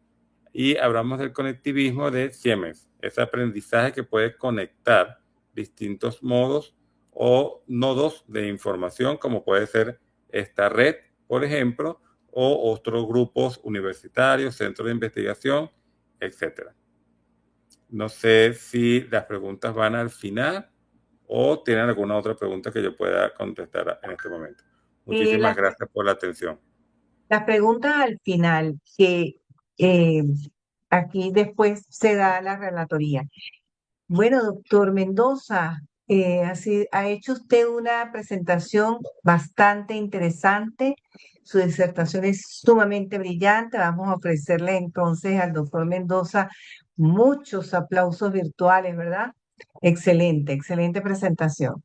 y hablamos del conectivismo de Siemens, ese aprendizaje que puede conectar distintos modos o nodos de información, como puede ser esta red, por ejemplo, o otros grupos universitarios, centros de investigación, etcétera. No sé si las preguntas van al final o tienen alguna otra pregunta que yo pueda contestar en este momento. Muchísimas gracias por la atención. Las preguntas al final, que eh, aquí después se da la relatoría. Bueno, doctor Mendoza, ha hecho usted una presentación bastante interesante. Su disertación es sumamente brillante. Vamos a ofrecerle entonces al doctor Mendoza muchos aplausos virtuales, ¿verdad? Excelente, excelente presentación.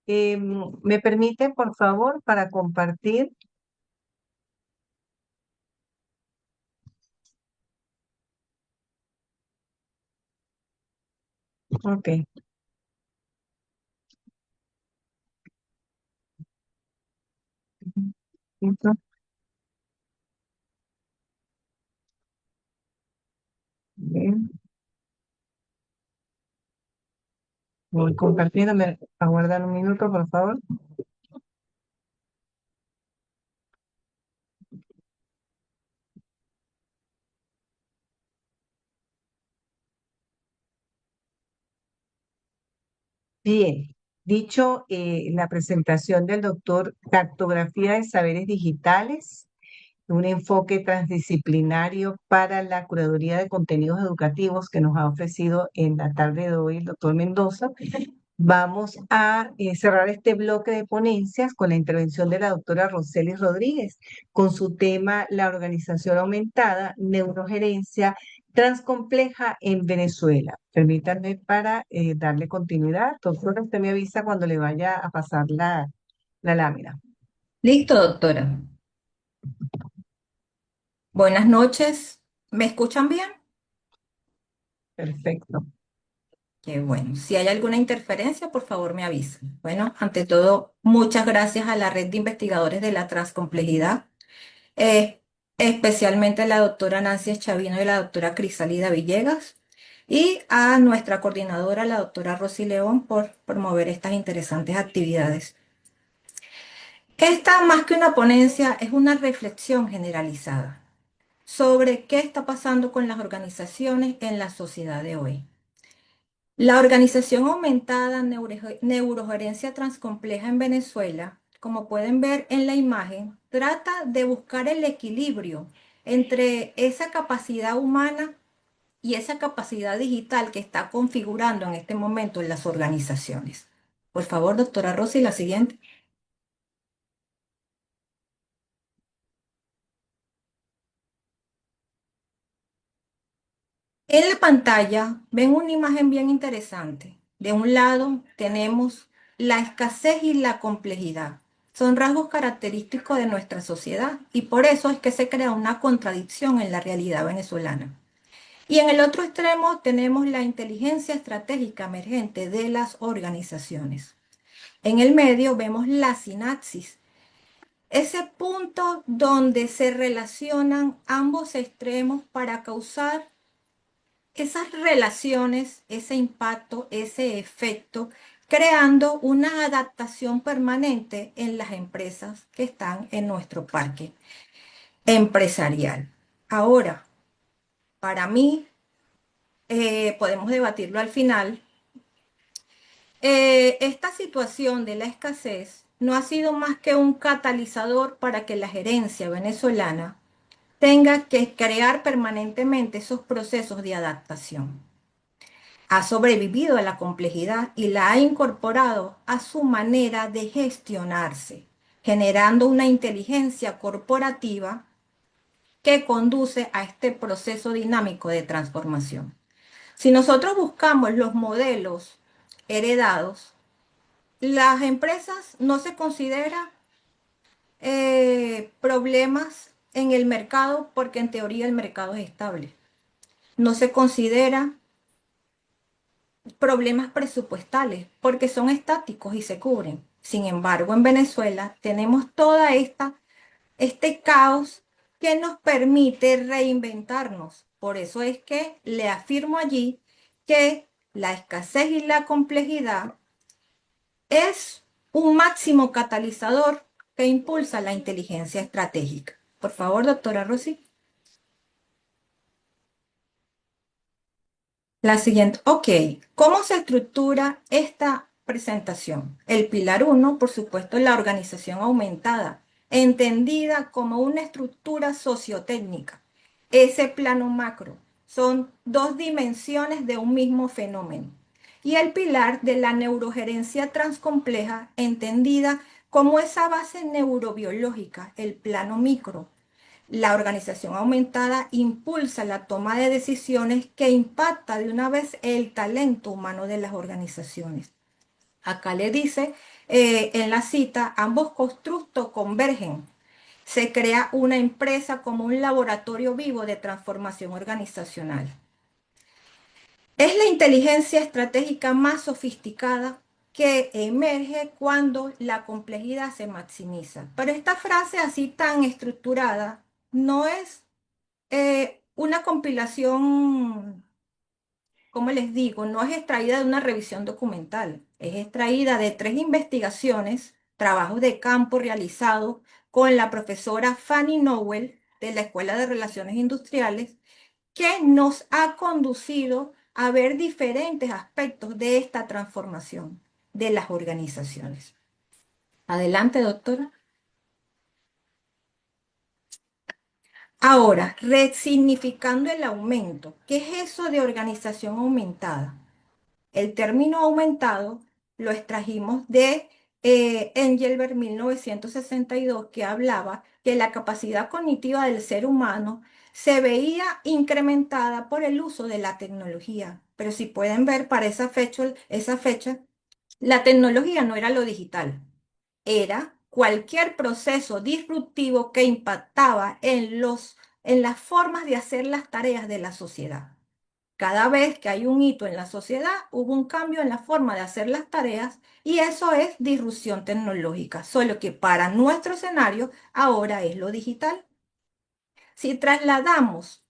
¿Me permite, por favor, para compartir? Ok. Listo. Bien. Voy compartiendo. ¿Me aguardan un minuto, por favor? Bien, dicho la presentación del doctor Cartografía de Saberes Digitales, un enfoque transdisciplinario para la curaduría de contenidos educativos que nos ha ofrecido en la tarde de hoy el doctor Mendoza. Vamos a cerrar este bloque de ponencias con la intervención de la doctora Roseli Rodríguez, con su tema La organización aumentada, neurogerencia transcompleja en Venezuela. Permítanme para darle continuidad. Doctora, usted me avisa cuando le vaya a pasar la lámina. Listo, doctora. Buenas noches. ¿Me escuchan bien? Perfecto. Qué bueno. Si hay alguna interferencia, por favor me avisen. Bueno, ante todo, muchas gracias a la red de investigadores de la transcomplejidad, eh, especialmente a la doctora Nancy Chavino y la doctora Crisálida Villegas, y a nuestra coordinadora, la doctora Rosy León, por promover estas interesantes actividades. Esta, más que una ponencia, es una reflexión generalizada sobre qué está pasando con las organizaciones en la sociedad de hoy. La organización aumentada neurogerencia transcompleja en Venezuela, como pueden ver en la imagen, trata de buscar el equilibrio entre esa capacidad humana y esa capacidad digital que está configurando en este momento en las organizaciones. Por favor, doctora Rosy, la siguiente. En la pantalla ven una imagen bien interesante. De un lado tenemos la escasez y la complejidad. Son rasgos característicos de nuestra sociedad y por eso es que se crea una contradicción en la realidad venezolana. Y en el otro extremo tenemos la inteligencia estratégica emergente de las organizaciones. En el medio vemos la sinapsis, ese punto donde se relacionan ambos extremos para causar esas relaciones, ese impacto, ese efecto, creando una adaptación permanente en las empresas que están en nuestro parque empresarial. Ahora, para mí, podemos debatirlo al final, esta situación de la escasez no ha sido más que un catalizador para que la gerencia venezolana tenga que crear permanentemente esos procesos de adaptación. Ha sobrevivido a la complejidad y la ha incorporado a su manera de gestionarse, generando una inteligencia corporativa que conduce a este proceso dinámico de transformación. Si nosotros buscamos los modelos heredados, las empresas no se consideran problemas en el mercado porque en teoría el mercado es estable. No se considera problemas presupuestales porque son estáticos y se cubren. Sin embargo, en Venezuela tenemos toda este caos que nos permite reinventarnos. Por eso es que le afirmo allí que la escasez y la complejidad es un máximo catalizador que impulsa la inteligencia estratégica. Por favor, doctora Rossi. La siguiente. Ok, ¿cómo se estructura esta presentación? El pilar 1, por supuesto, la organización aumentada, entendida como una estructura sociotécnica. Ese plano macro son dos dimensiones de un mismo fenómeno. Y el pilar de la neurogerencia transcompleja, entendida como esa base neurobiológica, el plano micro. La organización aumentada impulsa la toma de decisiones que impacta de una vez el talento humano de las organizaciones. Acá le dice en la cita, ambos constructos convergen. Se crea una empresa como un laboratorio vivo de transformación organizacional. Es la inteligencia estratégica más sofisticada que emerge cuando la complejidad se maximiza. Pero esta frase así tan estructurada no es una compilación, como les digo, no es extraída de una revisión documental, es extraída de 3 investigaciones, trabajos de campo realizados con la profesora Fanny Nowell de la Escuela de Relaciones Industriales, que nos ha conducido a ver diferentes aspectos de esta transformación de las organizaciones. Adelante, doctora. Ahora, resignificando el aumento, ¿qué es eso de organización aumentada? El término aumentado lo extrajimos de Engelbert 1962, que hablaba que la capacidad cognitiva del ser humano se veía incrementada por el uso de la tecnología. Pero si pueden ver, para esa fecha, la tecnología no era lo digital, era cualquier proceso disruptivo que impactaba en las formas de hacer las tareas de la sociedad. Cada vez que hay un hito en la sociedad, hubo un cambio en la forma de hacer las tareas y eso es disrupción tecnológica, solo que para nuestro escenario ahora es lo digital. Si trasladamos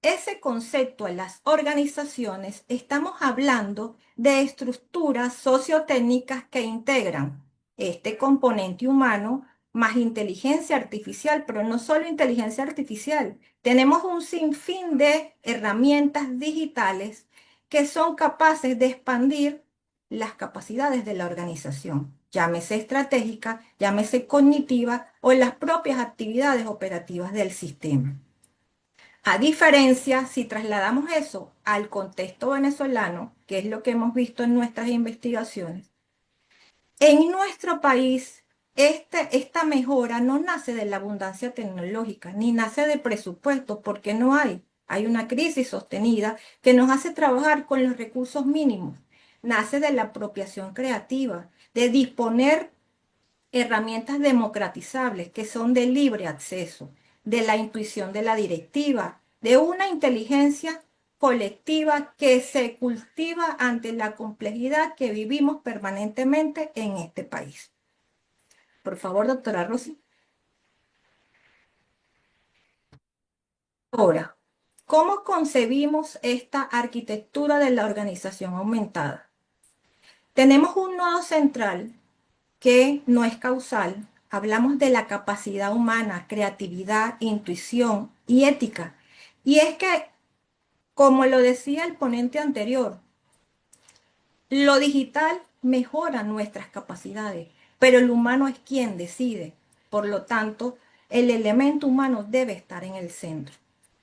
ese concepto a las organizaciones, estamos hablando de estructuras sociotécnicas que integran este componente humano más inteligencia artificial, pero no solo inteligencia artificial. Tenemos un sinfín de herramientas digitales que son capaces de expandir las capacidades de la organización, llámese estratégica, llámese cognitiva o las propias actividades operativas del sistema. A diferencia, si trasladamos eso al contexto venezolano, que es lo que hemos visto en nuestras investigaciones, en nuestro país esta mejora no nace de la abundancia tecnológica, ni nace de presupuesto, porque no hay. Hay una crisis sostenida que nos hace trabajar con los recursos mínimos. Nace de la apropiación creativa, de disponer herramientas democratizables que son de libre acceso, de la intuición de la directiva, de una inteligencia colectiva que se cultiva ante la complejidad que vivimos permanentemente en este país. Por favor, doctora Rossi. Ahora, ¿cómo concebimos esta arquitectura de la organización aumentada? Tenemos un nodo central que no es causal. Hablamos de la capacidad humana, creatividad, intuición y ética. Y es que, como lo decía el ponente anterior, lo digital mejora nuestras capacidades, pero el humano es quien decide. Por lo tanto, el elemento humano debe estar en el centro.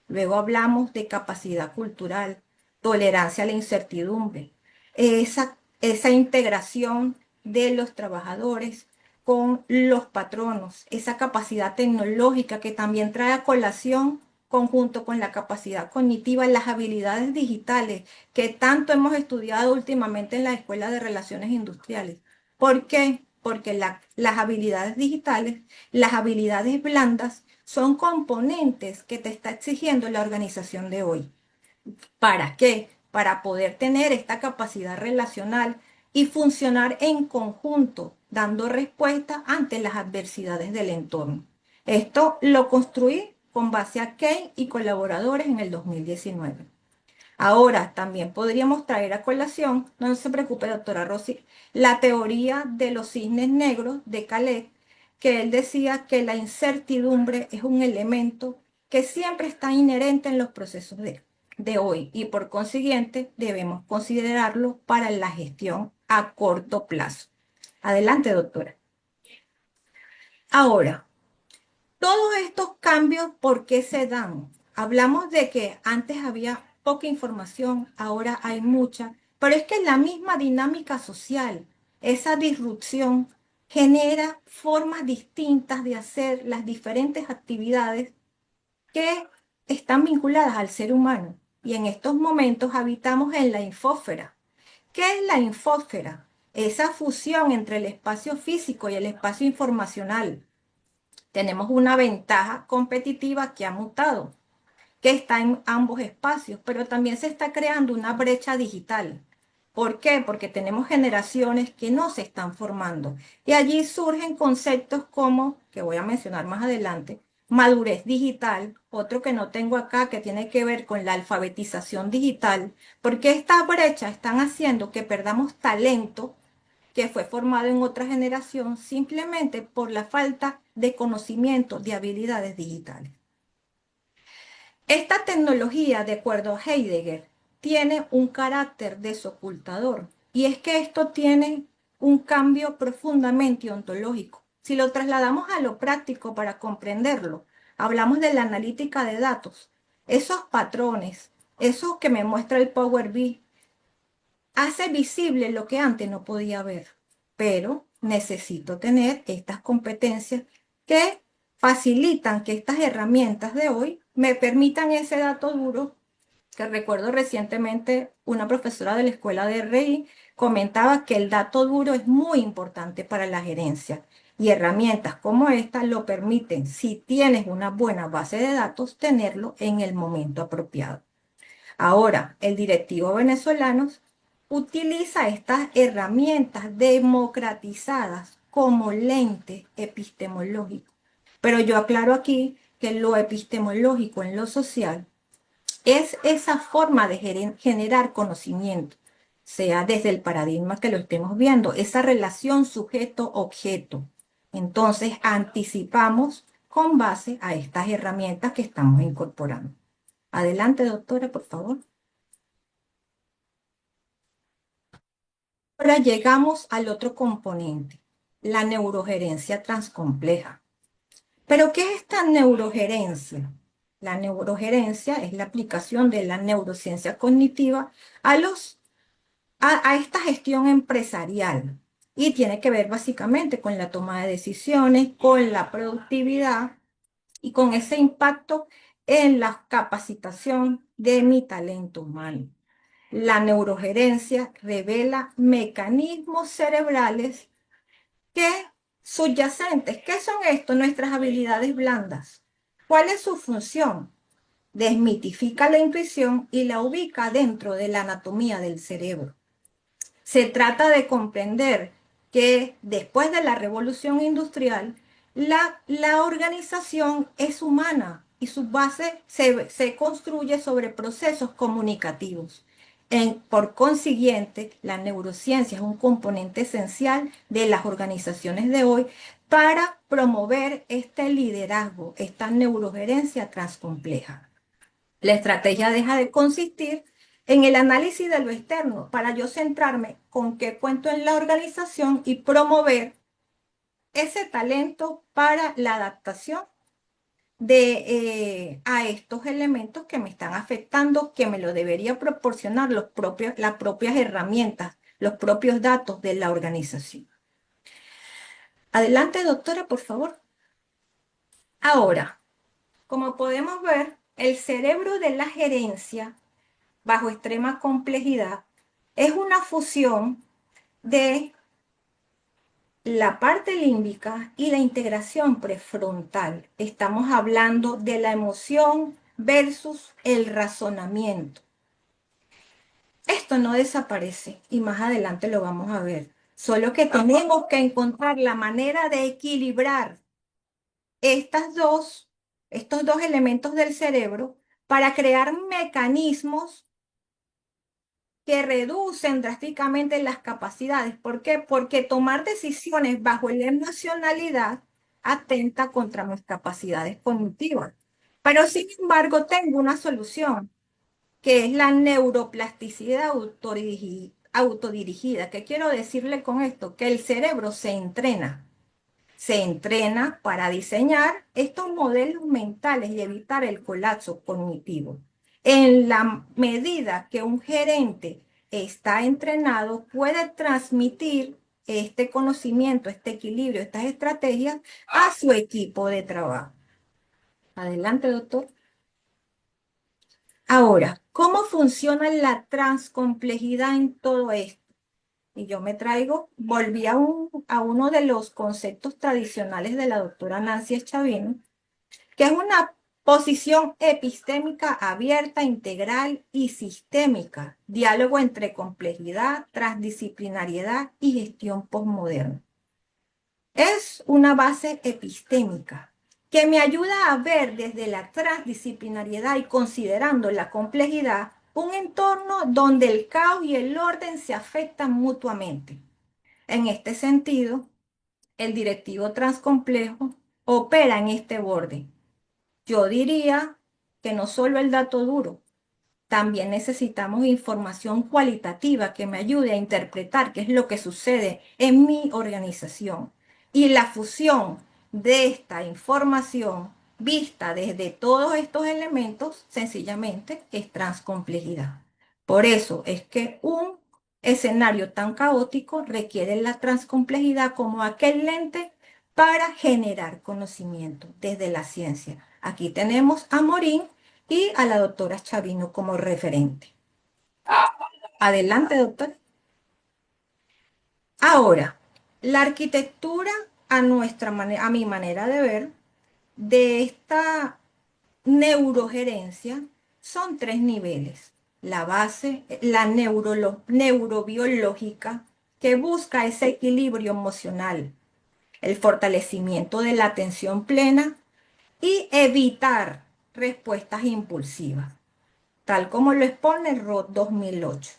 Luego hablamos de capacidad cultural, tolerancia a la incertidumbre, esa integración de los trabajadores con los patronos, esa capacidad tecnológica que también trae a colación conjunto con la capacidad cognitiva, las habilidades digitales que tanto hemos estudiado últimamente en la Escuela de Relaciones Industriales. ¿Por qué? Porque las habilidades digitales, las habilidades blandas, son componentes que te está exigiendo la organización de hoy. ¿Para qué? Para poder tener esta capacidad relacional y funcionar en conjunto, dando respuesta ante las adversidades del entorno. Esto lo construí con base a Kane y colaboradores en el 2019. Ahora, también podríamos traer a colación, no se preocupe, doctora Rossi, la teoría de los cisnes negros de Calet, que él decía que la incertidumbre es un elemento que siempre está inherente en los procesos de hoy y por consiguiente debemos considerarlo para la gestión a corto plazo. Adelante, doctora. Ahora, todos estos cambios, ¿por qué se dan? Hablamos de que antes había poca información, ahora hay mucha, pero es que la misma dinámica social, esa disrupción, genera formas distintas de hacer las diferentes actividades que están vinculadas al ser humano. Y en estos momentos habitamos en la infósfera. ¿Qué es la infósfera? Esa fusión entre el espacio físico y el espacio informacional. Tenemos una ventaja competitiva que ha mutado, que está en ambos espacios, pero también se está creando una brecha digital. ¿Por qué? Porque tenemos generaciones que no se están formando. Y allí surgen conceptos como, que voy a mencionar más adelante, madurez digital, otro que no tengo acá que tiene que ver con la alfabetización digital, porque estas brechas están haciendo que perdamos talento que fue formado en otra generación simplemente por la falta de conocimiento de habilidades digitales. Esta tecnología, de acuerdo a Heidegger, tiene un carácter desocultador y es que esto tiene un cambio profundamente ontológico. Si lo trasladamos a lo práctico para comprenderlo, hablamos de la analítica de datos. Esos patrones, eso que me muestra el Power BI, hace visible lo que antes no podía ver, pero necesito tener estas competencias que facilitan que estas herramientas de hoy me permitan ese dato duro que recuerdo recientemente una profesora de la escuela de RI comentaba que el dato duro es muy importante para la gerencia y herramientas como esta lo permiten, si tienes una buena base de datos, tenerlo en el momento apropiado. Ahora, el directivo venezolano utiliza estas herramientas democratizadas como lente epistemológico. Pero yo aclaro aquí que lo epistemológico en lo social es esa forma de generar conocimiento, sea desde el paradigma que lo estemos viendo, esa relación sujeto-objeto. Entonces, anticipamos con base a estas herramientas que estamos incorporando. Adelante, doctora, por favor. Ahora llegamos al otro componente, la neurogerencia transcompleja. ¿Pero qué es esta neurogerencia? La neurogerencia es la aplicación de la neurociencia cognitiva a esta gestión empresarial y tiene que ver básicamente con la toma de decisiones, con la productividad y con ese impacto en la capacitación de mi talento humano. La neurogerencia revela mecanismos cerebrales que subyacentes. ¿Qué son esto? Nuestras habilidades blandas. ¿Cuál es su función? Desmitifica la intuición y la ubica dentro de la anatomía del cerebro. Se trata de comprender que después de la revolución industrial, la organización es humana y su base se construye sobre procesos comunicativos. Por consiguiente, la neurociencia es un componente esencial de las organizaciones de hoy para promover este liderazgo, esta neurogerencia transcompleja. La estrategia deja de consistir en el análisis de lo externo para yo centrarme con qué cuento en la organización y promover ese talento para la adaptación a estos elementos que me están afectando, que me lo debería proporcionar las propias herramientas, los propios datos de la organización. Adelante, doctora, por favor. Ahora, como podemos ver, el cerebro de la gerencia, bajo extrema complejidad, es una fusión de la parte límbica y la integración prefrontal. Estamos hablando de la emoción versus el razonamiento. Esto no desaparece y más adelante lo vamos a ver. Solo que tenemos que encontrar la manera de equilibrar estos dos elementos del cerebro para crear mecanismos que reducen drásticamente las capacidades. ¿Por qué? Porque tomar decisiones bajo la emocionalidad atenta contra mis capacidades cognitivas. Pero sin embargo, tengo una solución, que es la neuroplasticidad autodirigida. ¿Qué quiero decirle con esto? Que el cerebro se entrena. Se entrena para diseñar estos modelos mentales y evitar el colapso cognitivo. En la medida que un gerente está entrenado, puede transmitir este conocimiento, este equilibrio, estas estrategias a su equipo de trabajo. Adelante, doctor. Ahora, ¿cómo funciona la transcomplejidad en todo esto? Y yo volví a uno de los conceptos tradicionales de la doctora Nancy Chavino, que es una posición epistémica abierta, integral y sistémica, diálogo entre complejidad, transdisciplinariedad y gestión postmoderna. Es una base epistémica que me ayuda a ver desde la transdisciplinariedad y considerando la complejidad un entorno donde el caos y el orden se afectan mutuamente. En este sentido, el directivo transcomplejo opera en este borde. Yo diría que no solo el dato duro, también necesitamos información cualitativa que me ayude a interpretar qué es lo que sucede en mi organización. Y la fusión de esta información vista desde todos estos elementos, sencillamente, es transcomplejidad. Por eso es que un escenario tan caótico requiere la transcomplejidad como aquel lente para generar conocimiento desde la ciencia. Aquí tenemos a Morín y a la doctora Chavino como referente. Adelante, doctor. Ahora, la arquitectura a mi manera de ver, de esta neurogerencia son 3 niveles. La base, la neurobiológica, que busca ese equilibrio emocional, el fortalecimiento de la atención plena y evitar respuestas impulsivas, tal como lo expone el ROT 2008.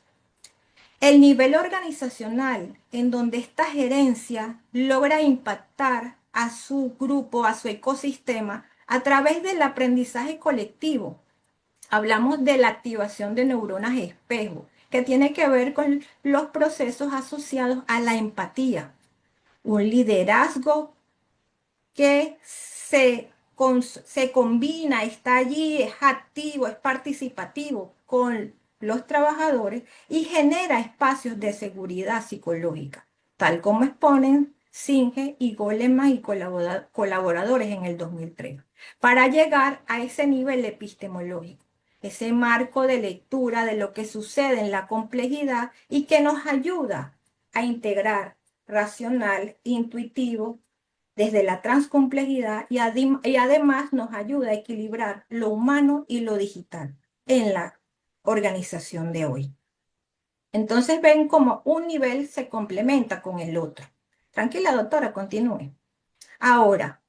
El nivel organizacional, en donde esta gerencia logra impactar a su grupo, a su ecosistema, a través del aprendizaje colectivo. Hablamos de la activación de neuronas espejo, que tiene que ver con los procesos asociados a la empatía. Un liderazgo que se combina, está allí, es activo, es participativo con los trabajadores y genera espacios de seguridad psicológica, tal como exponen Singe y Goleman y colaboradores en el 2003, para llegar a ese nivel epistemológico, ese marco de lectura de lo que sucede en la complejidad y que nos ayuda a integrar racional, intuitivo, desde la transcomplejidad y además nos ayuda a equilibrar lo humano y lo digital en la organización de hoy. Entonces ven cómo un nivel se complementa con el otro. Tranquila, doctora, continúe. Ahora,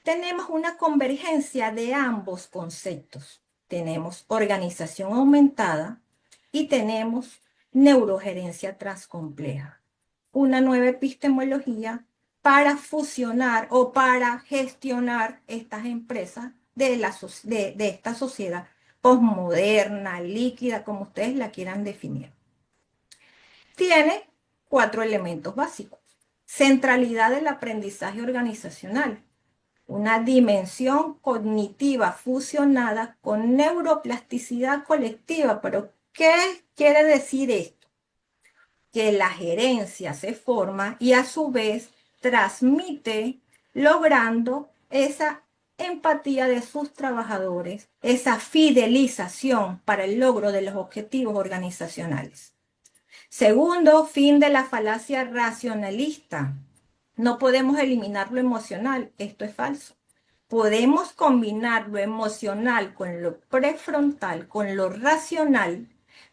tenemos una convergencia de ambos conceptos. Tenemos organización aumentada y tenemos neurogerencia transcompleja. Una nueva epistemología para fusionar o para gestionar estas empresas de esta sociedad posmoderna, líquida, como ustedes la quieran definir. Tiene 4 elementos básicos. Centralidad del aprendizaje organizacional, una dimensión cognitiva fusionada con neuroplasticidad colectiva. ¿Pero qué quiere decir esto? Que la gerencia se forma y a su vez transmite, logrando esa empatía de sus trabajadores, esa fidelización para el logro de los objetivos organizacionales. Segundo, fin de la falacia racionalista. No podemos eliminar lo emocional, esto es falso. Podemos combinar lo emocional con lo prefrontal, con lo racional,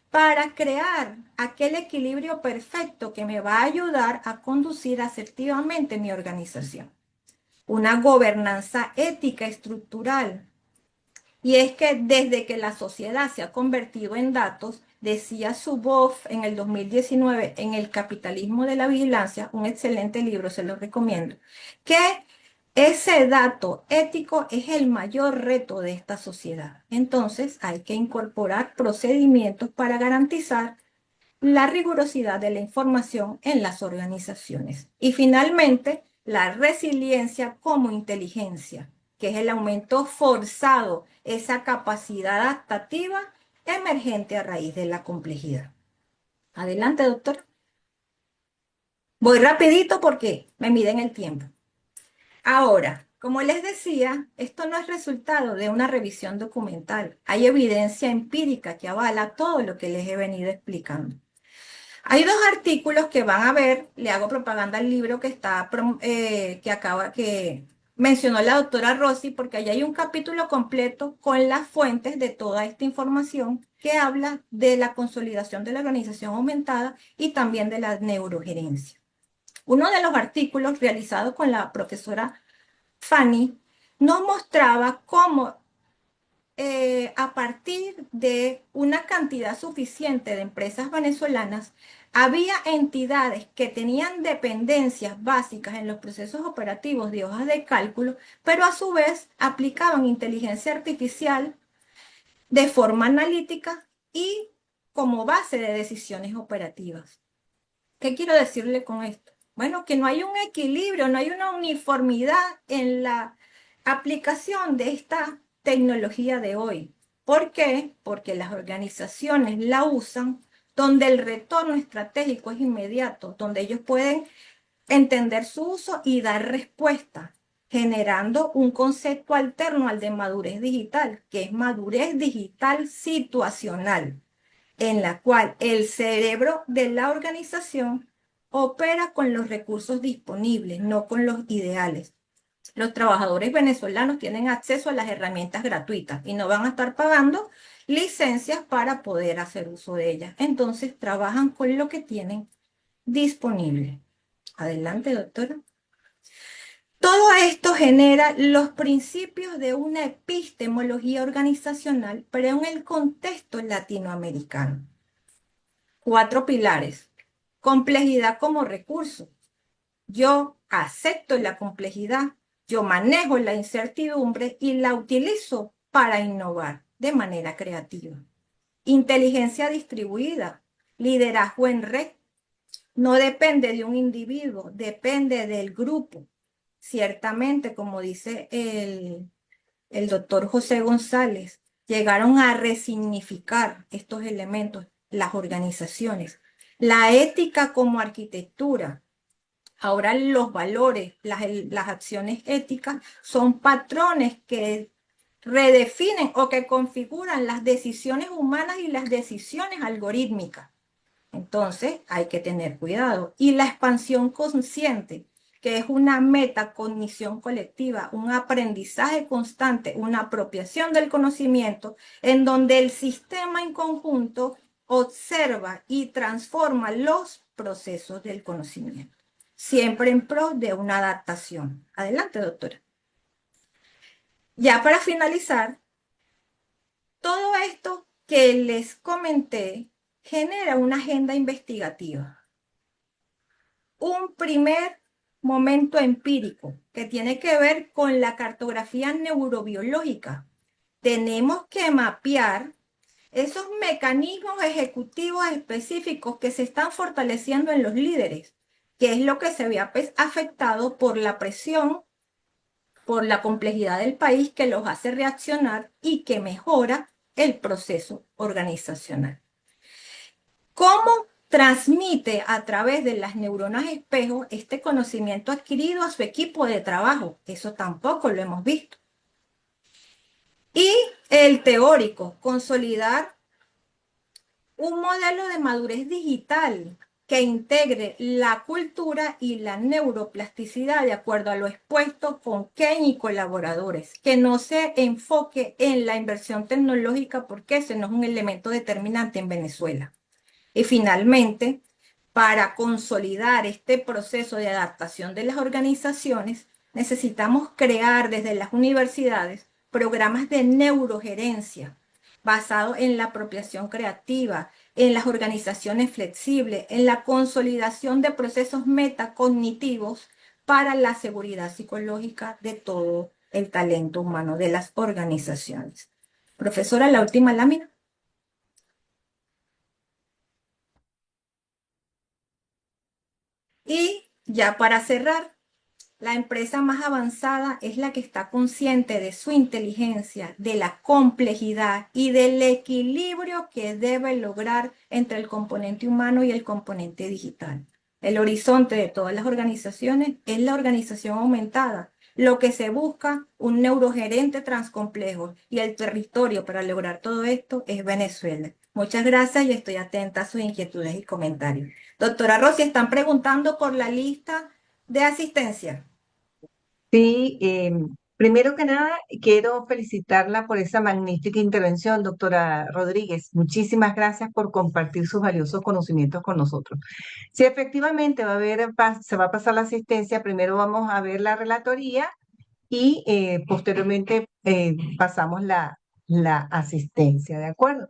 para crear aquel equilibrio perfecto que me va a ayudar a conducir asertivamente mi organización. Una gobernanza ética estructural. Y es que desde que la sociedad se ha convertido en datos, decía Zuboff en el 2019 en El capitalismo de la vigilancia, un excelente libro, se lo recomiendo, que Ese dato ético es el mayor reto de esta sociedad. Entonces, hay que incorporar procedimientos para garantizar la rigurosidad de la información en las organizaciones. Y finalmente, la resiliencia como inteligencia, que es el aumento forzado, esa capacidad adaptativa emergente a raíz de la complejidad. Adelante, doctor. Voy rapidito porque me miden el tiempo. Ahora, como les decía, esto no es resultado de una revisión documental. Hay evidencia empírica que avala todo lo que les he venido explicando. Hay dos artículos que van a ver, le hago propaganda al libro que mencionó la doctora Rossi, porque allá hay un capítulo completo con las fuentes de toda esta información que habla de la consolidación de la organización aumentada y también de la neurogerencia. Uno de los artículos realizados con la profesora Fanny nos mostraba cómo a partir de una cantidad suficiente de empresas venezolanas, había entidades que tenían dependencias básicas en los procesos operativos de hojas de cálculo, pero a su vez aplicaban inteligencia artificial de forma analítica y como base de decisiones operativas. ¿Qué quiero decirle con esto? Bueno, que no hay un equilibrio, no hay una uniformidad en la aplicación de esta tecnología de hoy. ¿Por qué? Porque las organizaciones la usan donde el retorno estratégico es inmediato, donde ellos pueden entender su uso y dar respuesta, generando un concepto alterno al de madurez digital, que es madurez digital situacional, en la cual el cerebro de la organización opera con los recursos disponibles, no con los ideales. Los trabajadores venezolanos tienen acceso a las herramientas gratuitas y no van a estar pagando licencias para poder hacer uso de ellas. Entonces, trabajan con lo que tienen disponible. Adelante, doctora. Todo esto genera los principios de una epistemología organizacional, pero en el contexto latinoamericano. 4 pilares. Complejidad como recurso. Yo acepto la complejidad, yo manejo la incertidumbre y la utilizo para innovar de manera creativa. Inteligencia distribuida, liderazgo en red. No depende de un individuo, depende del grupo. Ciertamente, como dice el doctor José González, llegaron a resignificar estos elementos, las organizaciones. La ética como arquitectura. Ahora los valores, las acciones éticas son patrones que redefinen o que configuran las decisiones humanas y las decisiones algorítmicas. Entonces hay que tener cuidado. Y la expansión consciente, que es una metacognición colectiva, un aprendizaje constante, una apropiación del conocimiento, en donde el sistema en conjunto observa y transforma los procesos del conocimiento, siempre en pro de una adaptación. Adelante, doctora. Ya para finalizar, todo esto que les comenté genera una agenda investigativa. Un primer momento empírico que tiene que ver con la cartografía neurobiológica. Tenemos que mapear esos mecanismos ejecutivos específicos que se están fortaleciendo en los líderes, que es lo que se ve afectado por la presión, por la complejidad del país que los hace reaccionar y que mejora el proceso organizacional. ¿Cómo transmite a través de las neuronas espejo este conocimiento adquirido a su equipo de trabajo? Eso tampoco lo hemos visto. Y el teórico, consolidar un modelo de madurez digital que integre la cultura y la neuroplasticidad de acuerdo a lo expuesto con Kane y colaboradores, que no se enfoque en la inversión tecnológica porque ese no es un elemento determinante en Venezuela. Y finalmente, para consolidar este proceso de adaptación de las organizaciones, necesitamos crear desde las universidades programas de neurogerencia basados en la apropiación creativa, en las organizaciones flexibles, en la consolidación de procesos metacognitivos para la seguridad psicológica de todo el talento humano de las organizaciones. Profesora, la última lámina. Y ya para cerrar, la empresa más avanzada es la que está consciente de su inteligencia, de la complejidad y del equilibrio que debe lograr entre el componente humano y el componente digital. El horizonte de todas las organizaciones es la organización aumentada. Lo que se busca, un neurogerente transcomplejo, y el territorio para lograr todo esto es Venezuela. Muchas gracias y estoy atenta a sus inquietudes y comentarios. Doctora Rossi, están preguntando por la lista de asistencia. Sí, primero que nada, quiero felicitarla por esa magnífica intervención, doctora Rodríguez. Muchísimas gracias por compartir sus valiosos conocimientos con nosotros. Sí, efectivamente se va a pasar la asistencia. Primero vamos a ver la relatoría y posteriormente pasamos la asistencia, ¿de acuerdo?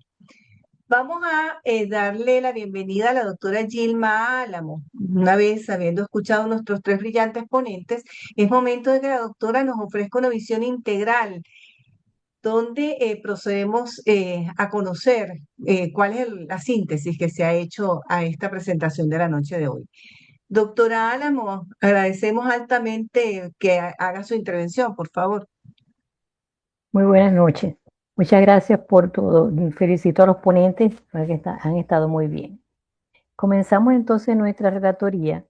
Vamos a darle la bienvenida a la doctora Gilma Álamo. Una vez habiendo escuchado nuestros tres brillantes ponentes, es momento de que la doctora nos ofrezca una visión integral donde procedemos a conocer cuál es la síntesis que se ha hecho a esta presentación de la noche de hoy. Doctora Álamo, agradecemos altamente que haga su intervención, por favor. Muy buenas noches. Muchas gracias por todo. Felicito a los ponentes porque han estado muy bien. Comenzamos entonces nuestra relatoría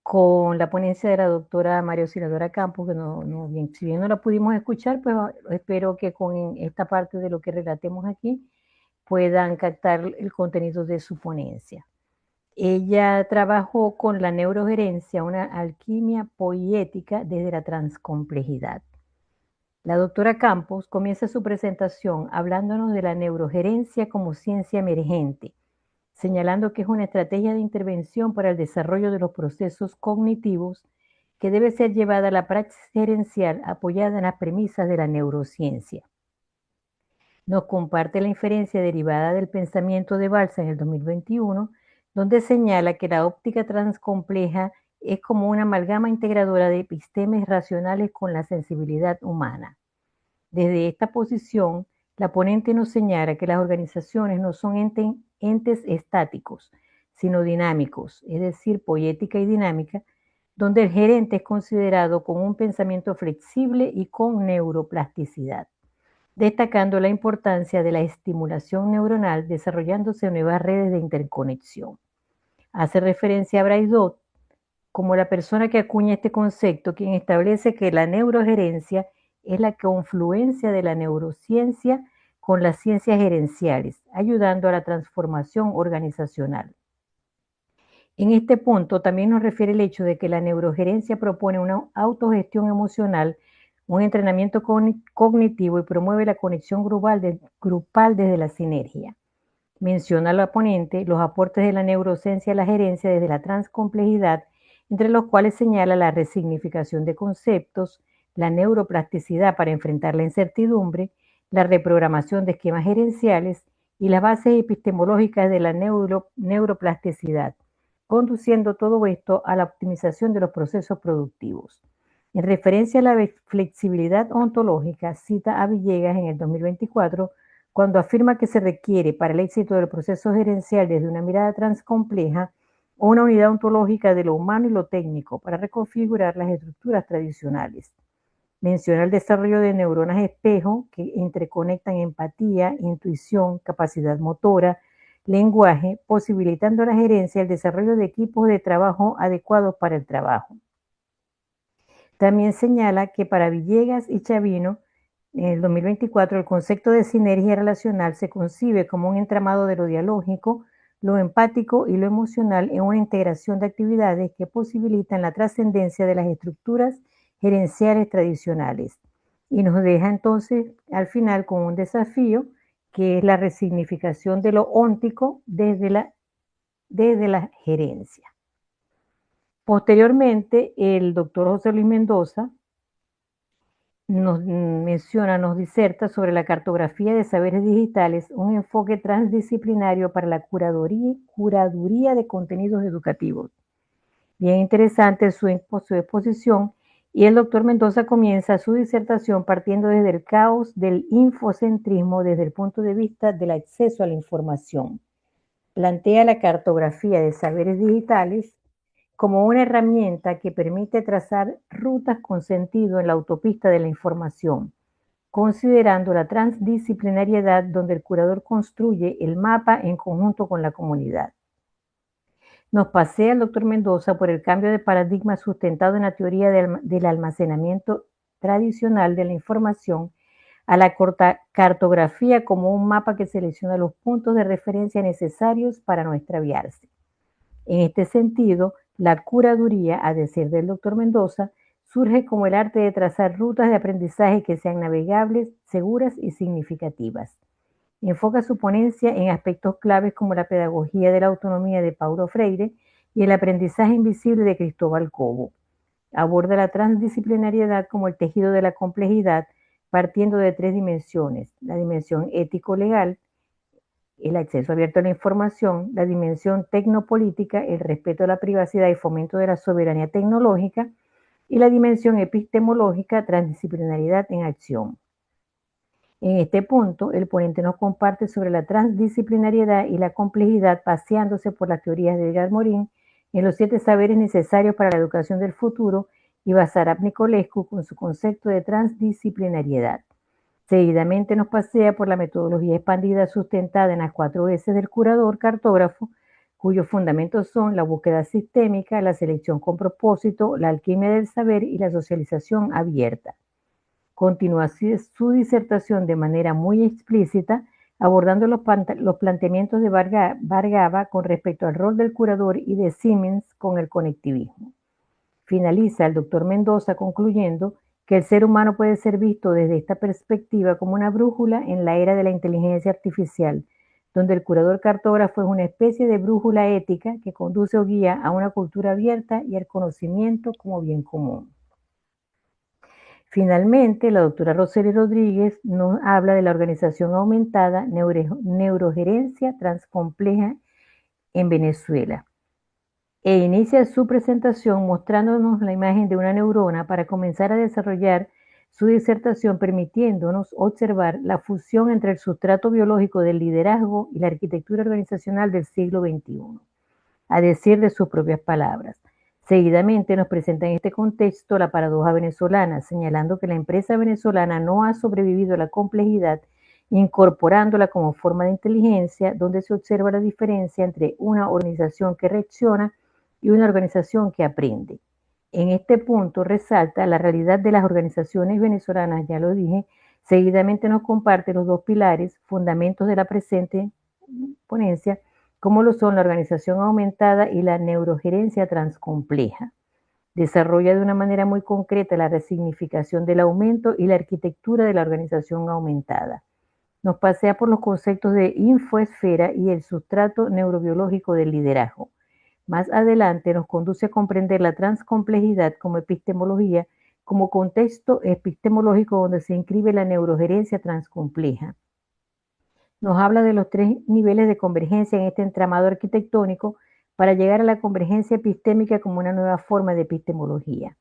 con la ponencia de la doctora María Auxiliadora Campos, que si bien no la pudimos escuchar, pues espero que con esta parte de lo que relatemos aquí puedan captar el contenido de su ponencia. Ella trabajó con la neurogerencia, una alquimia poética desde la transcomplejidad. La doctora Campos comienza su presentación hablándonos de la neurogerencia como ciencia emergente, señalando que es una estrategia de intervención para el desarrollo de los procesos cognitivos que debe ser llevada a la praxis gerencial apoyada en las premisas de la neurociencia. Nos comparte la inferencia derivada del pensamiento de Balsa en el 2021, donde señala que la óptica transcompleja es como una amalgama integradora de epistemes racionales con la sensibilidad humana. Desde esta posición, la ponente nos señala que las organizaciones no son entes estáticos, sino dinámicos, es decir, poética y dinámica, donde el gerente es considerado con un pensamiento flexible y con neuroplasticidad, destacando la importancia de la estimulación neuronal desarrollándose nuevas redes de interconexión. Hace referencia a Braidot como la persona que acuña este concepto, quien establece que la neurogerencia es la confluencia de la neurociencia con las ciencias gerenciales, ayudando a la transformación organizacional. En este punto también nos refiere el hecho de que la neurogerencia propone una autogestión emocional, un entrenamiento cognitivo y promueve la conexión grupal desde la sinergia. Menciona la ponente los aportes de la neurociencia a la gerencia desde la transcomplejidad, entre los cuales señala la resignificación de conceptos, la neuroplasticidad para enfrentar la incertidumbre, la reprogramación de esquemas gerenciales y las bases epistemológicas de la neuroplasticidad, conduciendo todo esto a la optimización de los procesos productivos. En referencia a la flexibilidad ontológica, cita a Villegas en el 2024, cuando afirma que se requiere para el éxito del proceso gerencial desde una mirada transcompleja o una unidad ontológica de lo humano y lo técnico para reconfigurar las estructuras tradicionales. Menciona el desarrollo de neuronas espejo que interconectan empatía, intuición, capacidad motora, lenguaje, posibilitando a la gerencia el desarrollo de equipos de trabajo adecuados para el trabajo. También señala que para Villegas y Chavino, en el 2024, el concepto de sinergia relacional se concibe como un entramado de lo dialógico, lo empático y lo emocional en una integración de actividades que posibilitan la trascendencia de las estructuras gerenciales tradicionales. Y nos deja entonces al final con un desafío que es la resignificación de lo óntico desde la gerencia. Posteriormente, el doctor José Luis Mendoza nos diserta sobre la cartografía de saberes digitales, un enfoque transdisciplinario para la curaduría de contenidos educativos. Bien interesante su exposición, y el doctor Mendoza comienza su disertación partiendo desde el caos del infocentrismo desde el punto de vista del acceso a la información. Plantea la cartografía de saberes digitales como una herramienta que permite trazar rutas con sentido en la autopista de la información, considerando la transdisciplinariedad donde el curador construye el mapa en conjunto con la comunidad. Nos pasea el doctor Mendoza por el cambio de paradigma sustentado en la teoría del almacenamiento tradicional de la información a la cartografía como un mapa que selecciona los puntos de referencia necesarios para no extraviarse. En este sentido, la curaduría, a decir del doctor Mendoza, surge como el arte de trazar rutas de aprendizaje que sean navegables, seguras y significativas. Enfoca su ponencia en aspectos claves como la pedagogía de la autonomía de Paulo Freire y el aprendizaje invisible de Cristóbal Cobo. Aborda la transdisciplinariedad como el tejido de la complejidad, partiendo de 3 dimensiones: la dimensión ético-legal, el acceso abierto a la información, la dimensión tecnopolítica, el respeto a la privacidad y fomento de la soberanía tecnológica, y la dimensión epistemológica, transdisciplinariedad en acción. En este punto, el ponente nos comparte sobre la transdisciplinariedad y la complejidad paseándose por las teorías de Edgar Morin en los 7 saberes necesarios para la educación del futuro y Basarab Nicolescu con su concepto de transdisciplinariedad. Seguidamente nos pasea por la metodología expandida sustentada en las 4 S del curador cartógrafo, cuyos fundamentos son la búsqueda sistémica, la selección con propósito, la alquimia del saber y la socialización abierta. Continúa su disertación de manera muy explícita, abordando los planteamientos de Bargava con respecto al rol del curador y de Siemens con el conectivismo. Finaliza el doctor Mendoza concluyendo que el ser humano puede ser visto desde esta perspectiva como una brújula en la era de la inteligencia artificial, donde el curador cartógrafo es una especie de brújula ética que conduce o guía a una cultura abierta y al conocimiento como bien común. Finalmente, la doctora Rosely Rodríguez nos habla de la organización aumentada neurogerencia transcompleja en Venezuela e inicia su presentación mostrándonos la imagen de una neurona para comenzar a desarrollar su disertación, permitiéndonos observar la fusión entre el sustrato biológico del liderazgo y la arquitectura organizacional del siglo XXI, a decir de sus propias palabras. Seguidamente nos presenta en este contexto la paradoja venezolana, señalando que la empresa venezolana no ha sobrevivido a la complejidad, incorporándola como forma de inteligencia, donde se observa la diferencia entre una organización que reacciona y una organización que aprende. En este punto resalta la realidad de las organizaciones venezolanas, ya lo dije. Seguidamente nos comparte los 2 pilares, fundamentos de la presente ponencia, como lo son la organización aumentada y la neurogerencia transcompleja. Desarrolla de una manera muy concreta la resignificación del aumento y la arquitectura de la organización aumentada. Nos pasea por los conceptos de infoesfera y el sustrato neurobiológico del liderazgo. Más adelante nos conduce a comprender la transcomplejidad como epistemología, como contexto epistemológico donde se inscribe la neurogerencia transcompleja. Nos habla de los 3 niveles de convergencia en este entramado arquitectónico para llegar a la convergencia epistémica como una nueva forma de epistemología.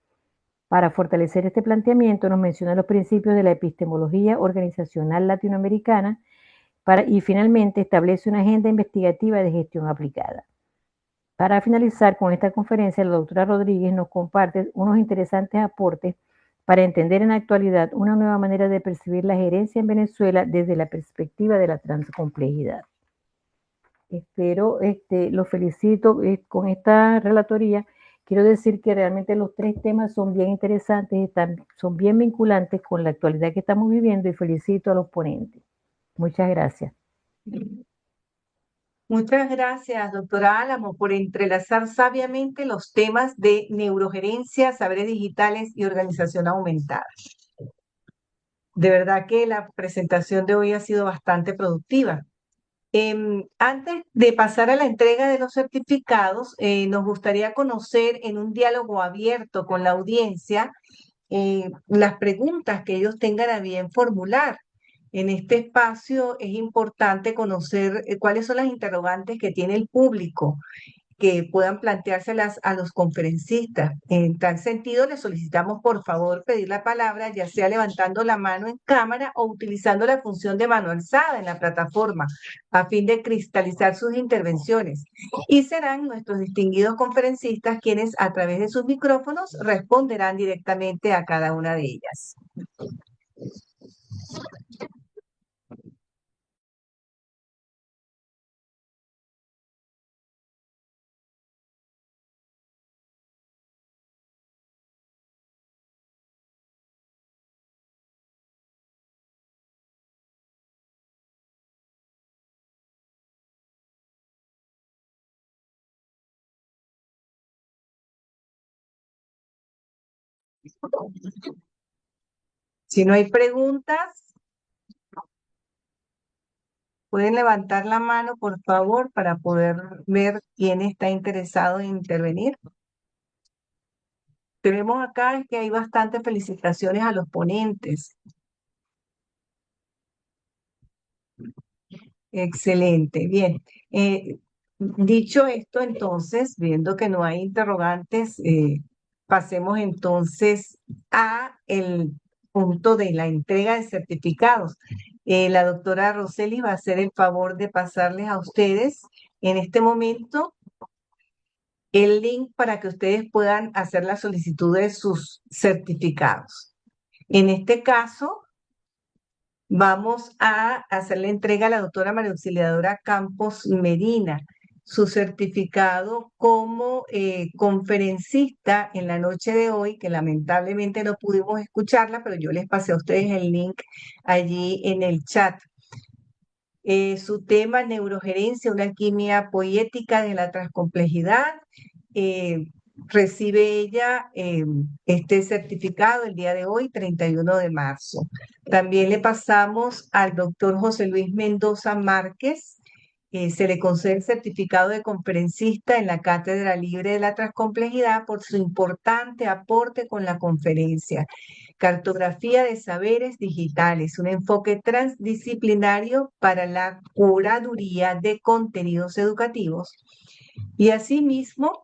Para fortalecer este planteamiento nos menciona los principios de la epistemología organizacional latinoamericana y finalmente establece una agenda investigativa de gestión aplicada. Para finalizar con esta conferencia, la doctora Rodríguez nos comparte unos interesantes aportes para entender en la actualidad una nueva manera de percibir la gerencia en Venezuela desde la perspectiva de la transcomplejidad. Los felicito con esta relatoría. Quiero decir que realmente los 3 temas son bien interesantes, son bien vinculantes con la actualidad que estamos viviendo, y felicito a los ponentes. Muchas gracias. Muchas gracias, doctora Álamo, por entrelazar sabiamente los temas de neurogerencia, saberes digitales y organización aumentada. De verdad que la presentación de hoy ha sido bastante productiva. Antes de pasar a la entrega de los certificados, nos gustaría conocer en un diálogo abierto con la audiencia las preguntas que ellos tengan a bien formular. En este espacio es importante conocer cuáles son las interrogantes que tiene el público que puedan planteárselas a los conferencistas. En tal sentido, les solicitamos por favor pedir la palabra, ya sea levantando la mano en cámara o utilizando la función de mano alzada en la plataforma, a fin de cristalizar sus intervenciones. Y serán nuestros distinguidos conferencistas quienes a través de sus micrófonos responderán directamente a cada una de ellas. Si no hay preguntas, pueden levantar la mano, por favor, para poder ver quién está interesado en intervenir. Tenemos acá que hay bastantes felicitaciones a los ponentes. Excelente, bien. Dicho esto, entonces, viendo que no hay interrogantes, pasemos entonces a el punto de la entrega de certificados. La doctora Roseli va a hacer el favor de pasarles a ustedes en este momento el link para que ustedes puedan hacer la solicitud de sus certificados. En este caso, vamos a hacer la entrega a la doctora María Auxiliadora Campos Medina, su certificado como conferencista en la noche de hoy, que lamentablemente no pudimos escucharla, pero yo les pasé a ustedes el link allí en el chat. Su tema, neurogerencia, una alquimia poética de la transcomplejidad. Recibe ella este certificado el día de hoy, 31 de marzo. También le pasamos al doctor José Luis Mendoza Márquez. Se le concede el certificado de conferencista en la Cátedra Libre de la Transcomplejidad por su importante aporte con la conferencia. Cartografía de saberes digitales, un enfoque transdisciplinario para la curaduría de contenidos educativos. Y asimismo,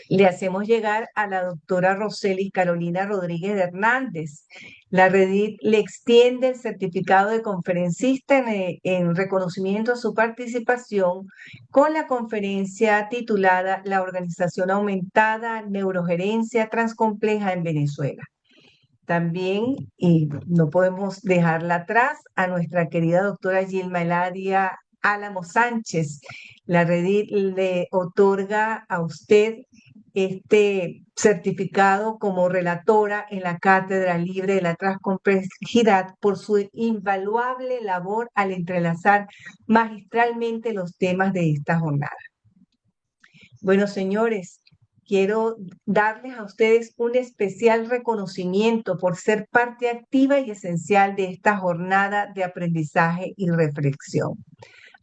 le hacemos llegar a la doctora Roseli Carolina Rodríguez de Hernández. La Redit le extiende el certificado de conferencista en reconocimiento a su participación con la conferencia titulada La Organización Aumentada, Neurogerencia Transcompleja en Venezuela. También, y no podemos dejarla atrás, a nuestra querida doctora Gilma Eladia Álamo Sánchez. La Redit le otorga a usted este certificado como relatora en la Cátedra Libre de la Transcomplejidad por su invaluable labor al entrelazar magistralmente los temas de esta jornada. Bueno, señores, quiero darles a ustedes un especial reconocimiento por ser parte activa y esencial de esta jornada de aprendizaje y reflexión.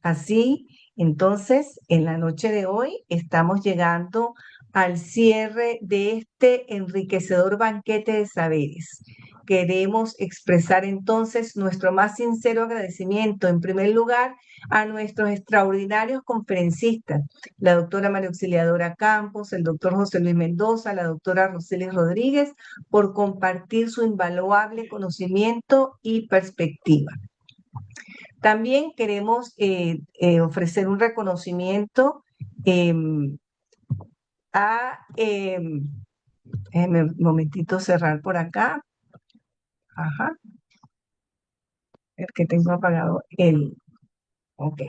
Así, entonces, en la noche de hoy estamos llegando al cierre de este enriquecedor banquete de saberes. Queremos expresar entonces nuestro más sincero agradecimiento, en primer lugar, a nuestros extraordinarios conferencistas, la doctora María Auxiliadora Campos, el doctor José Luis Mendoza, la doctora Roseli Rodríguez, por compartir su invaluable conocimiento y perspectiva. También queremos ofrecer un reconocimiento déjenme un momentito cerrar por acá. Ajá. El que tengo apagado ok.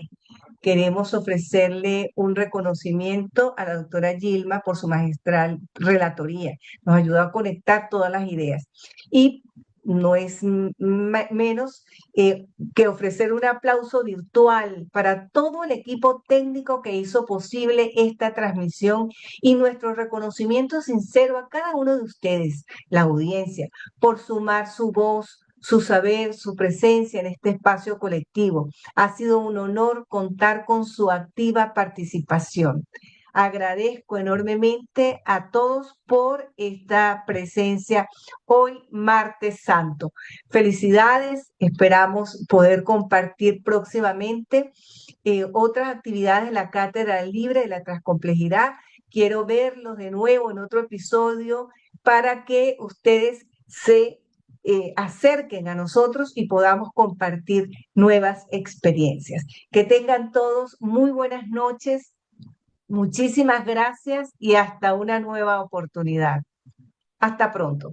Queremos ofrecerle un reconocimiento a la doctora Gilma por su magistral relatoría. Nos ayuda a conectar todas las ideas. Y no es menos que ofrecer un aplauso virtual para todo el equipo técnico que hizo posible esta transmisión y nuestro reconocimiento sincero a cada uno de ustedes, la audiencia, por sumar su voz, su saber, su presencia en este espacio colectivo. Ha sido un honor contar con su activa participación. Agradezco enormemente a todos por esta presencia hoy, martes santo. Felicidades, esperamos poder compartir próximamente otras actividades de la Cátedra Libre de la Transcomplejidad. Quiero verlos de nuevo en otro episodio para que ustedes se acerquen a nosotros y podamos compartir nuevas experiencias. Que tengan todos muy buenas noches. Muchísimas gracias y hasta una nueva oportunidad. Hasta pronto.